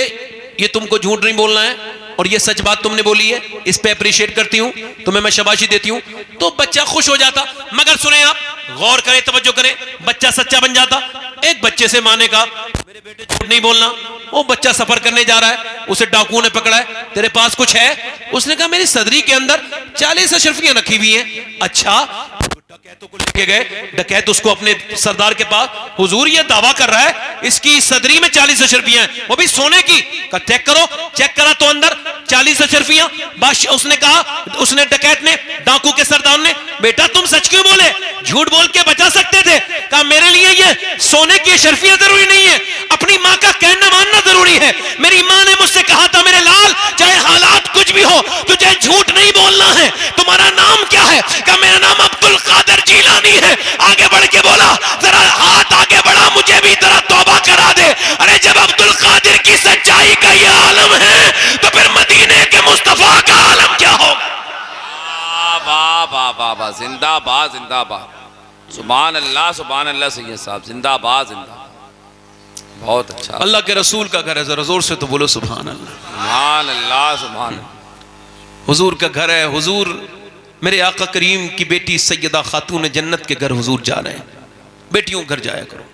ये तुमको झूठ नहीं बोलना है और ये सच बात तुमने बोली है, इस पे अप्रिशिएट करती हूं, तुम्हें मैं शाबाशी देती हूं, तो बच्चा खुश हो जाता। मगर सुने आप, गौर करें, तवज्जो करें, बच्चा सच्चा बन जाता। एक बच्चे से माँ ने कहा मेरे बेटे झूठ नहीं बोलना, वो बच्चा सफर करने जा रहा है, उसे डाकुओं ने पकड़ा है, तेरे पास कुछ है? उसने कहा मेरी सदरी के अंदर 40 अशरफियां रखी हुई हैं। अच्छा, डकैतों को लेके गए, डकैत उसको अपने सरदार के पास, हुजूर ये दावा कर रहा है इसकी सदरी में 40 अशरफियां हैं, वो भी सोने की। का चेक करो, चेक करा तो अंदर 40 अशरफियां। बादशाह उसने कहा, उसने डकैत ने, डाकू के सरदार ने, बेटा तुम सच क्यों बोले, झूठ बोल के बचा सकते थे। कहा मेरे लिए ये सोने की अशरफियां जरूरी नहीं है, अपनी मां का कहना मानना जरूरी है। मेरी मां ने मुझसे कहा था मेरे लाल चाहे हालात कुछ भी हो तुझे झूठ नहीं बोलना है। तुम्हारा नाम क्या है? कहा मेरा नाम अब्दुल कादिर जीलानी है। आगे बढ़ के बोला, जरा हाथ आगे बढ़ा, मुझे भी जरा तौबा करा दे। अरे जब अब्दुल कादिर की सच्चाई का ये आलम है तो फिर मदीने के मुस्तफा का आलम क्या होगा? वाह वाह वाह वाह, जिंदाबाद जिंदाबाद, सुभान अल्लाह सैयद साहब, जिंदाबाद जिंदाबाद, बहुत अच्छा। अल्लाह के रसूल का घर है, जरा जोर से तो बोलो सुभान अल्लाह। सुभान अल्लाह सुभान अल्लाह। हुजूर का घर है, हुजूर मेरे आका करीम की बेटी सैयदा खातून जन्नत के घर हुजूर जा रहे हैं। बेटियों के घर जाया करो,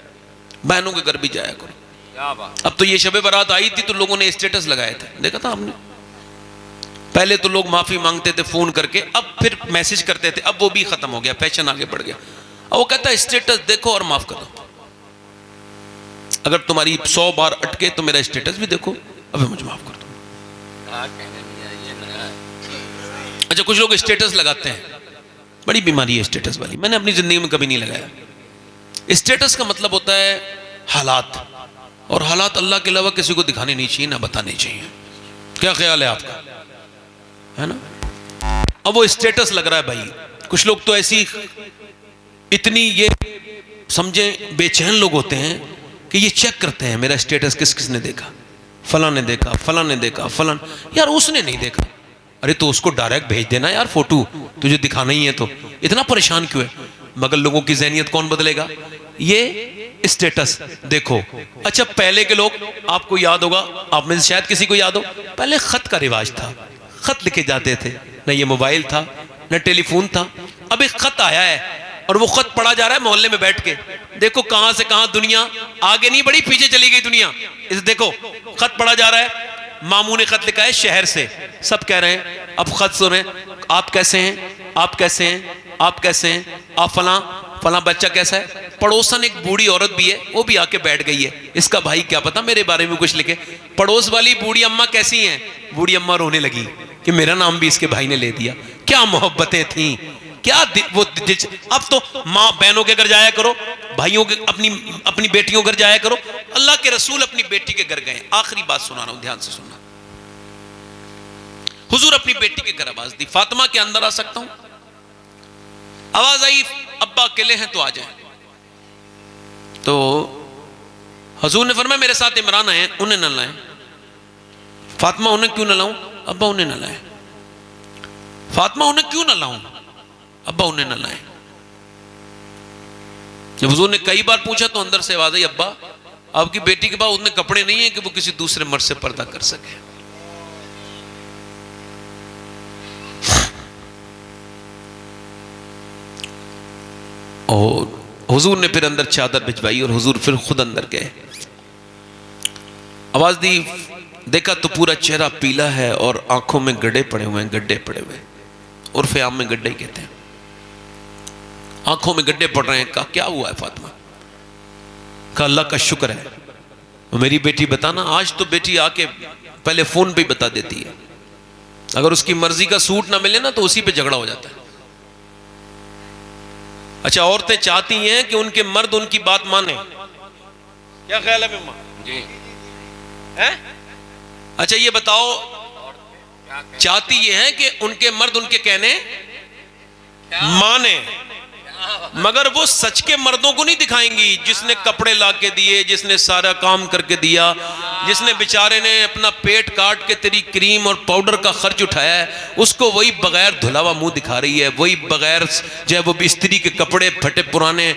बहनों के घर भी जाया करो। क्या बात। अब तो ये शबे बारात आई थी तो लोगों ने स्टेटस लगाए थे, देखा था हमने। पहले तो लोग माफी मांगते थे फोन करके, अब फिर मैसेज करते थे, अब वो भी खत्म हो गया, फैशन आगे बढ़ गया। अब वो कहता है स्टेटस देखो और माफ कर दो। अगर तुम्हारी 100 बार अटके तो मेरा स्टेटस भी देखो, अब मुझे माफ कर दो। अच्छा, कुछ लोग स्टेटस लगाते हैं, बड़ी बीमारी है स्टेटस वाली, मैंने अपनी जिंदगी में कभी नहीं लगाया। स्टेटस का मतलब होता है हालात, और हालात अल्लाह के अलावा किसी को दिखाने नहीं चाहिए, ना बताने चाहिए। क्या ख्याल है आपका? है ना? अब वो स्टेटस लग रहा है भाई। कुछ लोग तो ऐसी इतनी ये समझे बेचैन लोग होते हैं कि ये चेक करते हैं मेरा स्टेटस किस किसने देखा, फलां ने देखा, फलां ने देखा, फलां, यार उसने नहीं देखा। अरे तो उसको डायरेक्ट भेज देना यार फोटो, तुझे दिखाना ही है तो इतना परेशान क्यों है? मगर लोगों की ज़हनियत कौन बदलेगा? ये स्टेटस देखो। अच्छा, पहले के लोग, आपको याद होगा, आप में से शायद किसी को याद हो, पहले खत का रिवाज था, खत लिखे जाते थे, न ये मोबाइल था न टेलीफोन था। अब एक खत आया है और और वो खत पढ़ा जा रहा है मोहल्ले में बैठ के। देखो कहां से कहां दुनिया आगे नहीं बढ़ी, पीछे चली गई दुनिया। इस देखो खत पढ़ा जा रहा है, मामू ने खत लिखा है शहर से, सब कह रहे हैं अब खत सुने, आप कैसे हैं, आप कैसे हैं, आप कैसे हैं, आप फला फला बच्चा कैसा है। पड़ोसन एक बूढ़ी औरत भी है, वो भी आके बैठ गई है, इसका भाई क्या पता मेरे बारे में कुछ लिखे। पड़ोस वाली बूढ़ी अम्मा कैसी हैं, बूढ़ी अम्मा रोने लगी कि मेरा नाम भी इसके भाई ने ले दिया। क्या मोहब्बतें थी, क्या वो अब तो माँ बहनों के घर जाया करो, भाइयों के अपनी बेटियों के घर जाया करो। अल्लाह के रसूल अपनी बेटी के घर गए। आखिरी बात सुना रहा हूं, ध्यान से सुनना। हुजूर अपनी बेटी के घर आवाज दी, फातिमा के अंदर आ सकता हूं? आवाज आई, अब्बा अकेले हैं तो आ जाएं। तो हुजूर ने फरमाया मेरे साथ इमरान आए, उन्हें न लाएं। फातिमा उन्हें क्यों न लाऊं? अब्बा उन्हें न लाएं। फातिमा उन्हें क्यों न लाऊं? अब्बा उन्हें न लाएं। जब हुजूर ने कई बार पूछा तो अंदर से आवाज आई, अब्बा आपकी बेटी के पास उतने कपड़े नहीं है कि वो किसी दूसरे मर्द से पर्दा कर सके। और हुजूर ने फिर अंदर चादर भिजवाई और हुजूर फिर खुद अंदर गए। आवाज दी, देखा तो पूरा चेहरा पीला है और आंखों में गड्ढे पड़े हुए हैं, गड्ढे पड़े हुए, उर्फ आम में गड्ढे ही कहते हैं। आंखों में गड्ढे पड़ रहे हैं। कहा क्या हुआ है फातिमा? कहा अल्लाह का शुक्र है। मेरी बेटी बताना, आज तो बेटी आके पहले फोन पे ही बता देती है, अगर उसकी मर्जी का सूट ना मिले ना तो उसी पे झगड़ा हो जाता है। अच्छा, औरतें चाहती हैं कि उनके मर्द उनकी बात माने, क्या ख्याल है मम्मा जी? हैं? अच्छा ये बताओ, चाहती ये है कि उनके मर्द उनके कहने माने, मगर वो सच के मर्दों को नहीं दिखाएंगी, जिसने कपड़े ला के दिए, जिसने सारा काम करके दिया, जिसने बेचारे ने अपना पेट काट के तेरी क्रीम और पाउडर का खर्च उठाया है, उसको वही बगैर धुलावा मुंह दिखा रही है, वही बगैर जो है वो बिस्त्री के कपड़े फटे पुराने।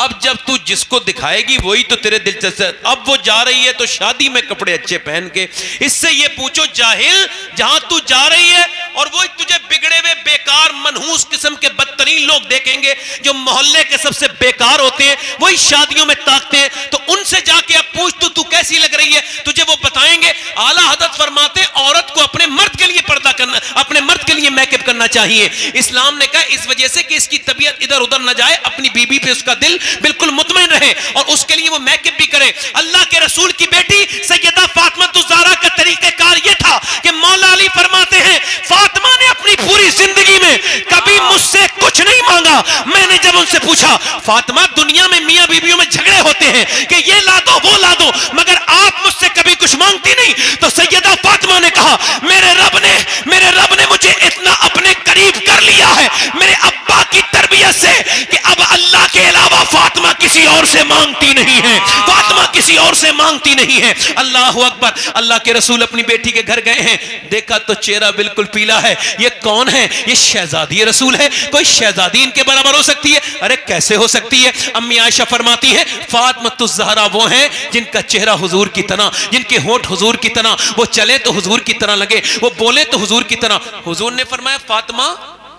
अब जब तू जिसको दिखाएगी वही तो तेरे दिल से। अब वो जा रही है तो शादी में कपड़े अच्छे पहन के। इससे ये पूछो जाहिल, जहां तू जा रही है और वही तुझे बिगड़े हुए बेकार मनहूस किस्म के बदतरीन लोग देखेंगे, जो मोहल्ले के सबसे बेकार होते हैं, वही शादियों में ताकते हैं। तो उनसे जाके अब पूछ तू कैसी लग रही है, तुझे वो बताएंगे। आला हज़रत फरमाते औरत को अपने मर्द के लिए पर्दा करना, अपने मर्द के लिए मेकअप करना चाहिए। इस्लाम ने कहा इस वजह से कि इसकी तबीयत इधर उधर न जाए, अपनी बीबी पे उसका दिल बिल्कुल मुतमईन रहे और उसके लिए वो मेकअप भी करे। अल्लाह के रसूल की बेटी सैयदा फातिमा ज़हरा का तरीक़ेकार ये था कि मौला अली फरमाते हैं फातिमा ने अपनी पूरी जिंदगी में कभी मुझसे कुछ नहीं मांगा। मैंने जब उनसे पूछा फातिमा दुनिया में मियां बीवियों में झगड़े होते हैं कि ये ला दो वो ला दो, मगर आप मुझसे कभी कुछ मांगती नहीं, तो सैयदा फातिमा ने कहा मेरे रब ने मुझे इतना अपने करीब कर लिया है मेरे अब्बा की तरबियत से कि अब अल्लाह के अलावा फातिमा किसी और से मांगती नहीं है, फातिमा किसी और से मांगती नहीं है। अल्लाह अकबर। अल्लाह के रसूल अपनी बेटी के घर गए हैं, देखा तो चेहरा बिल्कुल पीला है। ये कौन है? ये शहजादी रसूल है। कोई शहजादी इनके बराबर हो सकती है? अरे कैसे हो सकती है? अम्मी आयशा फरमाती है फातिमा ज़हरा वो हैं जिनका चेहरा हुजूर की तरह, जिनके होंठ हुजूर की तरह, वो चले तो हुजूर की तरह लगे, वो बोले तो हुजूर की तरह। हुजूर ने फरमाया फातिमा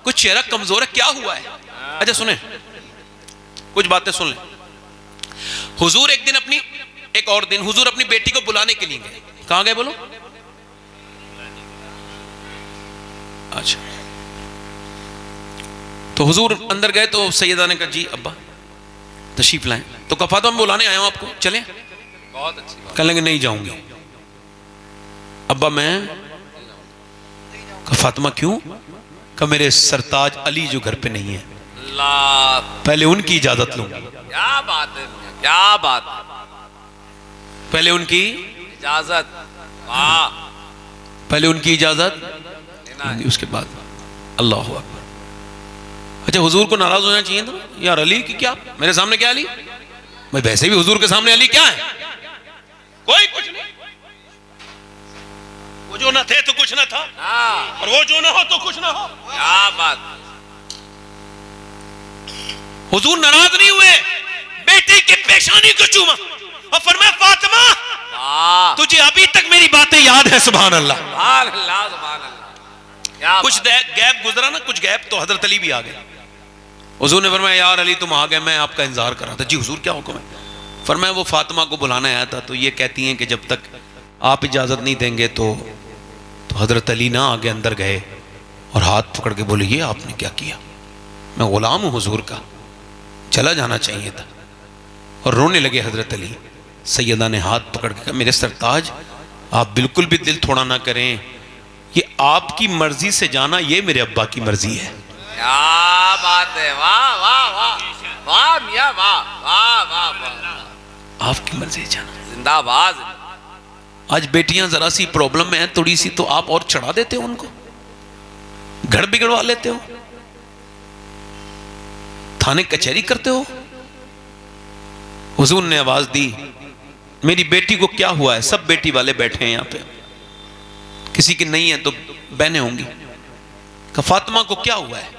कुछ चेहरा कमजोर है, क्या हुआ है? अच्छा सुने, कुछ बातें सुन ले। हुजूर एक और दिन हुजूर अपनी बेटी को बुलाने के लिए गए। कहां गए बोलो? अच्छा, तो हुजूर अंदर गए तो सैयदा ने कहा जी अब्बा तशरीफ लाएं। तो कहा फातिमा मैं बुलाने आया हूं आपको, चले? बहुत अच्छी बात। कह लेंगे नहीं जाऊंगी। अब्बा मैं कहा फातिमा क्यों? कहा मेरे सरताज अली जो घर पे नहीं है, पहले उनकी इजाजत लूंगा। क्या बात है, क्या बात है, पहले उनकी इजाजत। वाह, पहले उनकी इजाजत उसके बाद अल्लाह अकबर। अच्छा हुजूर को नाराज होना चाहिए था यार, अली की क्या मेरे सामने, क्या अली? मैं वैसे भी हुजूर के सामने अली क्या है? कोई कुछ नहीं। वो जो ना थे तो कुछ ना था, और वो जो ना हो तो कुछ ना हो। क्या बात। हुजूर नाराज नहीं हुए, बेटी की पेशानी को चूमा और फरमाया फातिमा तुझे अभी तक मेरी बातें याद है। सुभान अल्लाह, सुभान अल्लाह, सुभान अल्लाह। कुछ गैप गुजरा ना, कुछ गैप, तो हजरत अली भी आ गए। हुजूर ने फरमाया यार अली तुम आ गए, मैं आपका इंतजार कर रहा था। जी हुजूर क्या हुक्म है? फरमाया वो फातिमा को बुलाने आया था, तो ये कहती हैं कि जब तक आप इजाज़त नहीं देंगे तो हज़रत अली ना आगे अंदर गए और हाथ पकड़ के बोले ये आपने क्या किया, मैं ग़ुलाम हूँ हुजूर का, चला जाना चाहिए था। और रोने लगे हज़रत अली। सैयदा ने हाथ पकड़ के कहा मेरे सरताज आप बिल्कुल भी दिल थोड़ा ना करें, ये आपकी मर्जी से जाना ये मेरे अब्बा की मर्जी है। क्या बात है, वाह वाह वाह वाह मियां वाह वाह वाह वाह, आपकी मर्जी से जाना। जिंदाबाद। आज बेटियां जरा सी प्रॉब्लम में है थोड़ी सी तो आप और चढ़ा देते हो उनको, घर बिगड़वा लेते हो, थाने कचहरी करते हो। हुजूर ने आवाज दी मेरी बेटी को क्या हुआ है? सब बेटी वाले बैठे हैं यहाँ पे, किसी की नहीं है तो बहनें होंगी। कहा फातिमा को क्या हुआ है?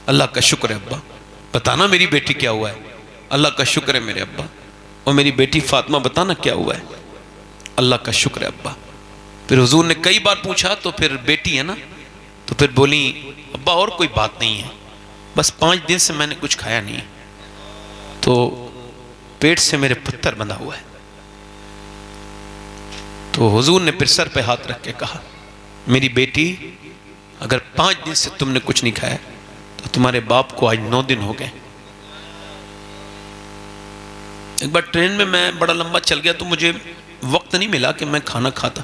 अल्लाह का शुक्र है अब्बा, बताना मेरी बेटी क्या हुआ है। अल्लाह का शुक्र है मेरे अब्बा। और मेरी बेटी फातिमा बताना क्या हुआ है। अल्लाह का शुक्र है अब्बा। फिर हुजूर ने कई बार पूछा तो फिर बेटी है ना, तो फिर बोली अब्बा और कोई बात नहीं है, बस 5 दिन से मैंने कुछ खाया नहीं, तो पेट से मेरे पत्थर बंधा हुआ है। तो हुजूर ने फिर सर पे हाथ रख के कहा मेरी बेटी अगर 5 दिन से तुमने कुछ नहीं खाया तो तुम्हारे बाप को आज 9 दिन हो गए। एक बार ट्रेन में मैं बड़ा लंबा चल गया तो मुझे वक्त नहीं मिला कि मैं खाना खाता,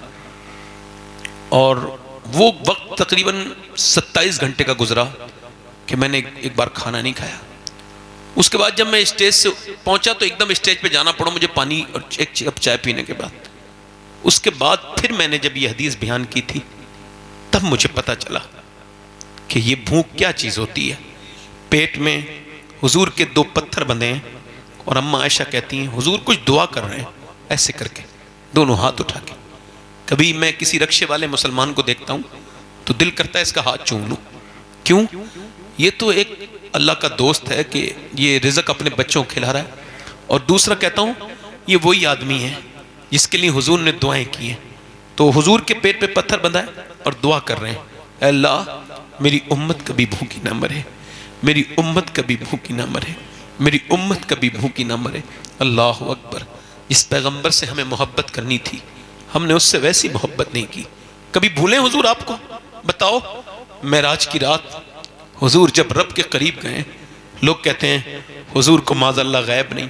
और वो वक्त तकरीबन 27 घंटे का गुजरा कि मैंने एक बार खाना नहीं खाया। उसके बाद जब मैं स्टेज से पहुंचा तो एकदम स्टेज पे जाना पड़ा मुझे पानी और एक कप चाय पीने के बाद। उसके बाद फिर मैंने जब ये हदीस बयान की थी तब मुझे पता चला कि ये भूख क्या चीज़ होती है। पेट में हुजूर के 2 पत्थर बंधे हैं और अम्मा आयशा कहती हैं हुजूर कुछ दुआ कर रहे हैं ऐसे करके दोनों हाथ उठा के। कभी मैं किसी रक्शे वाले मुसलमान को देखता हूँ तो दिल करता है इसका हाथ चूम लूँ। क्यों? ये तो एक अल्लाह का दोस्त है कि ये रिज़्क अपने बच्चों को खिला रहा है, और दूसरा कहता हूँ ये वही आदमी है जिसके लिए हुजूर ने दुआएं की हैं। तो हुजूर के पेट पे पत्थर बंधा है और दुआ कर रहे हैं अल्लाह मेरी उम्मत कभी भूखी ना मरे, मेरी उम्मत कभी भूखी ना मरे, मेरी उम्मत कभी भूखी ना मरे। अल्लाह अकबर। इस पैगंबर से हमें मोहब्बत करनी थी, हमने उससे वैसी मोहब्बत नहीं की। कभी भूलें हुजूर आपको? बताओ मेराज की रात हुजूर जब रब के करीब गए, लोग कहते हैं हुजूर को माज़अल्लाह गैब नहीं,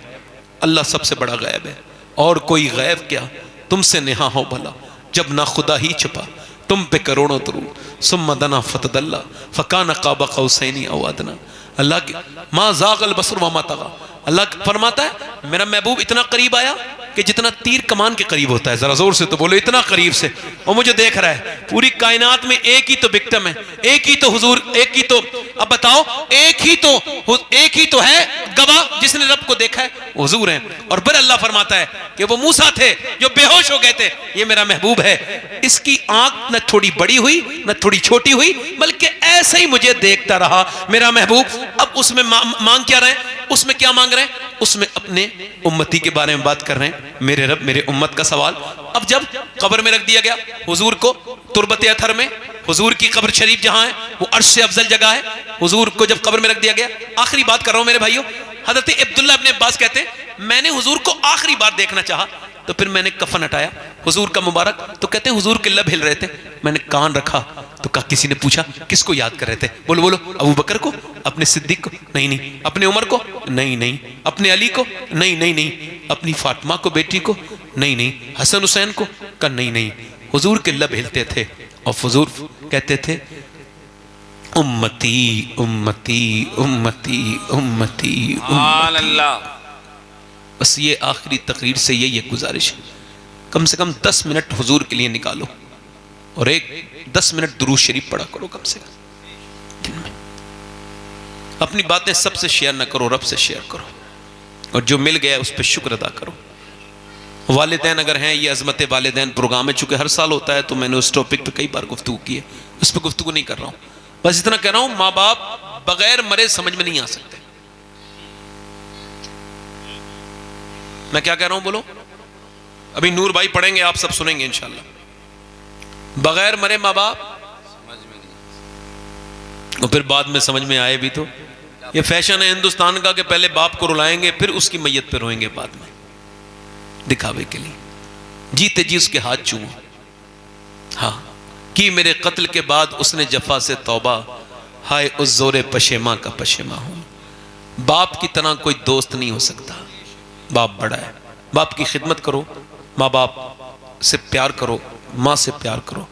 अल्लाह सबसे बड़ा गैब है, और कोई गैब क्या तुमसे नेहा हो भला, जब ना खुदा ही छुपा तुम पे करोड़ों दरूद, सुम्मा दना फतदल्ला फकान काबा कौसैनी औ अदना। अल्लाह के मा ज़ाग़ल बसर व मा तग़ा। अल्लाह फरमाता है मेरा महबूब इतना करीब आया कि जितना तीर कमान के करीब होता है, जरा जोर से तो बोलो, इतना करीब से, और मुझे देख रहा है। पूरी कायनात में एक ही तो विक्टिम है, एक ही तो हुजूर, एक ही तो, अब बताओ एक ही तो है गवाह जिसने रब को देखा है, हुजूर है। और फिर अल्लाह फरमाता है कि वो मूसा थे जो बेहोश हो गए थे, ये मेरा महबूब है, इसकी आंख न थोड़ी बड़ी हुई न थोड़ी छोटी हुई, बल्कि ऐसे ही मुझे देखता रहा मेरा महबूब। अब उसमें मांग क्या रहे हैं? उसमें क्या मांग रहे हैं? उसमें अपने उम्मती के बारे में बात कर रहे हैं, मेरे रब मेरे उम्मत का सवाल। अब जब कब्र में रख दिया गया हुजूर को, तुरबत अथर में हुजूर की कब्र शरीफ जहां है वो अर्श से अफजल जगह है, हुजूर को जब कब्र में रख दिया गया, आखिरी बात कर रहा हूं मेरे भाइयों, हजरत अब्दुल्लाह इब्न अब्बास कहते हैं मैंने हुजूर को आखिरी बार देखना चाहा तो फिर मैंने कफन हटाया हुजूर का मुबारक, तो कहते हैं हुजूर के लब हिल रहे थे, मैंने कान रखा तो किसी ने पूछा किसको याद कर रहे थे? बोलो बोलो, अबू बकर को, अपने सिद्दीक को? नहीं नहीं। अपने उमर को? नहीं नहीं। अपने अली को? नहीं नहीं नहीं। अपनी फातिमा को बेटी को? नहीं नहीं। हसन हुसैन को? का नहीं नहीं। हुजूर के लब हिलते थे और हुजूर कहते थे उम्मती उम्मती उम्मती उम्मती अल्लाह। बस ये आखिरी तकरीर से ये गुजारिश है, कम से कम 10 मिनट हुजूर के लिए निकालो और एक 10 मिनट दुरूद शरीफ पढ़ा करो कम से कम दिन में। अपनी बातें सबसे शेयर ना करो, रब से शेयर करो, और जो मिल गया उस पर शुक्र अदा करो। वालिदैन अगर हैं, ये अजमत वालिदैन प्रोग्राम है, चूंकि हर साल होता है तो मैंने उस टॉपिक पे कई बार गुफ्तगू की है, उस पर गुफ्तगू नहीं कर रहा हूँ, बस इतना कह रहा हूँ माँ बाप बगैर मरे समझ में नहीं आ सकते। मैं क्या कह रहा हूं बोलो? अभी नूर भाई पढ़ेंगे, आप सब सुनेंगे इंशाल्लाह। बगैर मरे माँ बाप समझ में नहीं। और फिर बाद में समझ में आए भी तो ये फैशन है हिंदुस्तान का कि पहले बाप को रुलाएंगे फिर उसकी मैयत पे रोएंगे बाद में, दिखावे के लिए। जीते जी उसके हाथ चूमो। हाँ, कि मेरे कत्ल के बाद उसने जफा से तौबा, हाय उस जोरे पशेमा का पशेमा हूं। बाप की तरह कोई दोस्त नहीं हो सकता। बाप बड़ा है। बाप की खिदमत करो, माँ बाप से प्यार करो, माँ से प्यार करो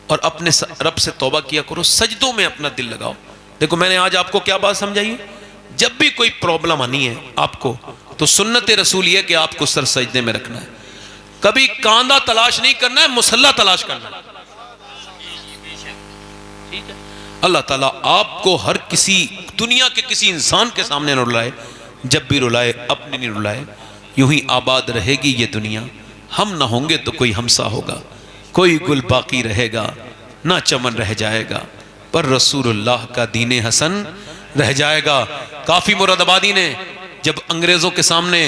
और अपने रब से तौबा किया करो। सजदों में अपना दिल लगाओ। देखो मैंने आज आपको क्या बात समझाई है, जब भी कोई प्रॉब्लम आनी है आपको तो सुन्नत रसूल ये कि आपको सर सजदे में रखना है। कभी कांदा तलाश नहीं करना है, मुसल्ला तलाश करना है। ठीक है, अल्लाह ताला आपको हर किसी दुनिया के किसी इंसान के सामने न रुलाए, जब भी रुलाए अपने नहीं रुलाए। यूं ही आबाद रहेगी ये दुनिया, हम ना होंगे तो कोई हमसा होगा, कोई गुल बाकी रहेगा ना चमन रह जाएगा, पर रसूलुल्लाह का दीने हसन रह जाएगा। काफी मुरादाबादी ने जब अंग्रेजों के सामने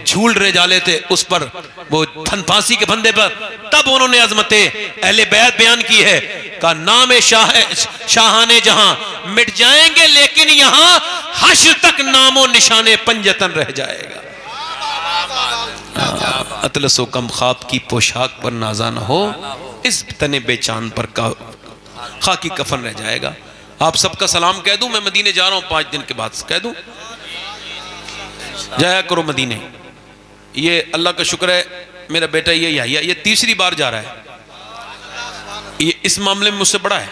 झूल रहे जाले थे उस पर वो फांसी के फंदे पर, तब उन्होंने अजमते अहले बैत बयान की है का नाम शाहाने जहां मिट जाएंगे लेकिन यहां हश्र तक नामो निशाने पंजतन रह जाएगा। अतलसो कम ख्वाब की पोशाक पर नाजा न हो, इस तने बेचान पर खाकी कफन रह जाएगा। आप सबका सलाम कह दूं, मैं मदीने जा रहा हूं 5 दिन के बाद, कह दूं जाया करो मदीने। ये अल्लाह का शुक्र है मेरा बेटा ये तीसरी बार जा रहा है। ये इस मामले में मुझसे बड़ा है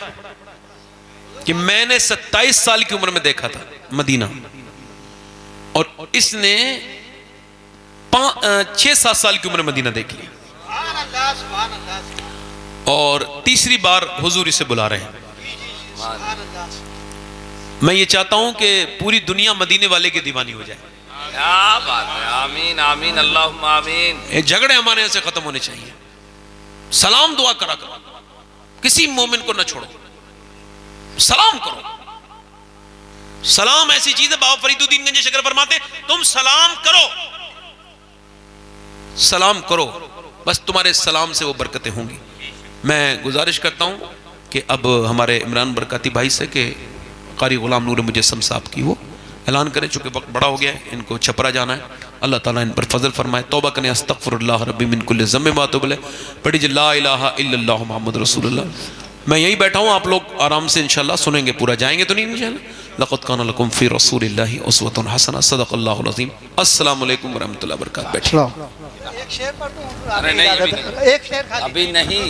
कि मैंने 27 साल की उम्र में देखा था मदीना और इसने 6-7 साल की उम्र में मदीना देख लिया और तीसरी बार हुजूर इसे बुला रहे हैं। मैं ये चाहता हूं कि पूरी दुनिया मदीने वाले की दीवानी हो जाए। क्या बात है, आमीन आमीन अल्लाहुम्मा आमीन। ये झगड़े हमारे यहां से खत्म होने चाहिए। सलाम दुआ करा करो, किसी मोमिन को न छोड़ो, सलाम करो। सलाम ऐसी चीज है, बाबा फरीदुद्दीन गंज शकर फरमाते तुम सलाम करो, सलाम करो, बस तुम्हारे सलाम से वो बरकतें होंगी। मैं गुजारिश करता हूं कि अब हमारे इमरान बरकाती भाई से कि कारी गुलाम नूर मुजस्सम साहब की वो ऐलान करें, चूंकि वक्त बड़ा हो गया है, इनको छपरा जाना है। अल्लाह ताला इन पर फजल फरमाए। तौबा करें, अस्तगफिरुल्लाह रब्बी मिन कुल्लि ज़म्बि व अतूबु इलैह, पढ़ी जी ला इलाहा इल्लल्लाह मुहम्मद रसूलुल्लाह। मैं यही बैठा हूँ, आप लोग आराम से इंशाल्लाह सुनेंगे, पूरा जाएंगे तो नहीं इंशाल्लाह। लक़द काना लकुम फ़ी रसूलिल्लाहि उस्वतुन हसना, सदक़ल्लाहुल अज़ीम। अस्सलामु अलैकुम व रहमतुल्लाहि व बरकातहू। एक शेर पढ़ दूं? अरे नहीं, एक शेर खाली। अभी नहीं।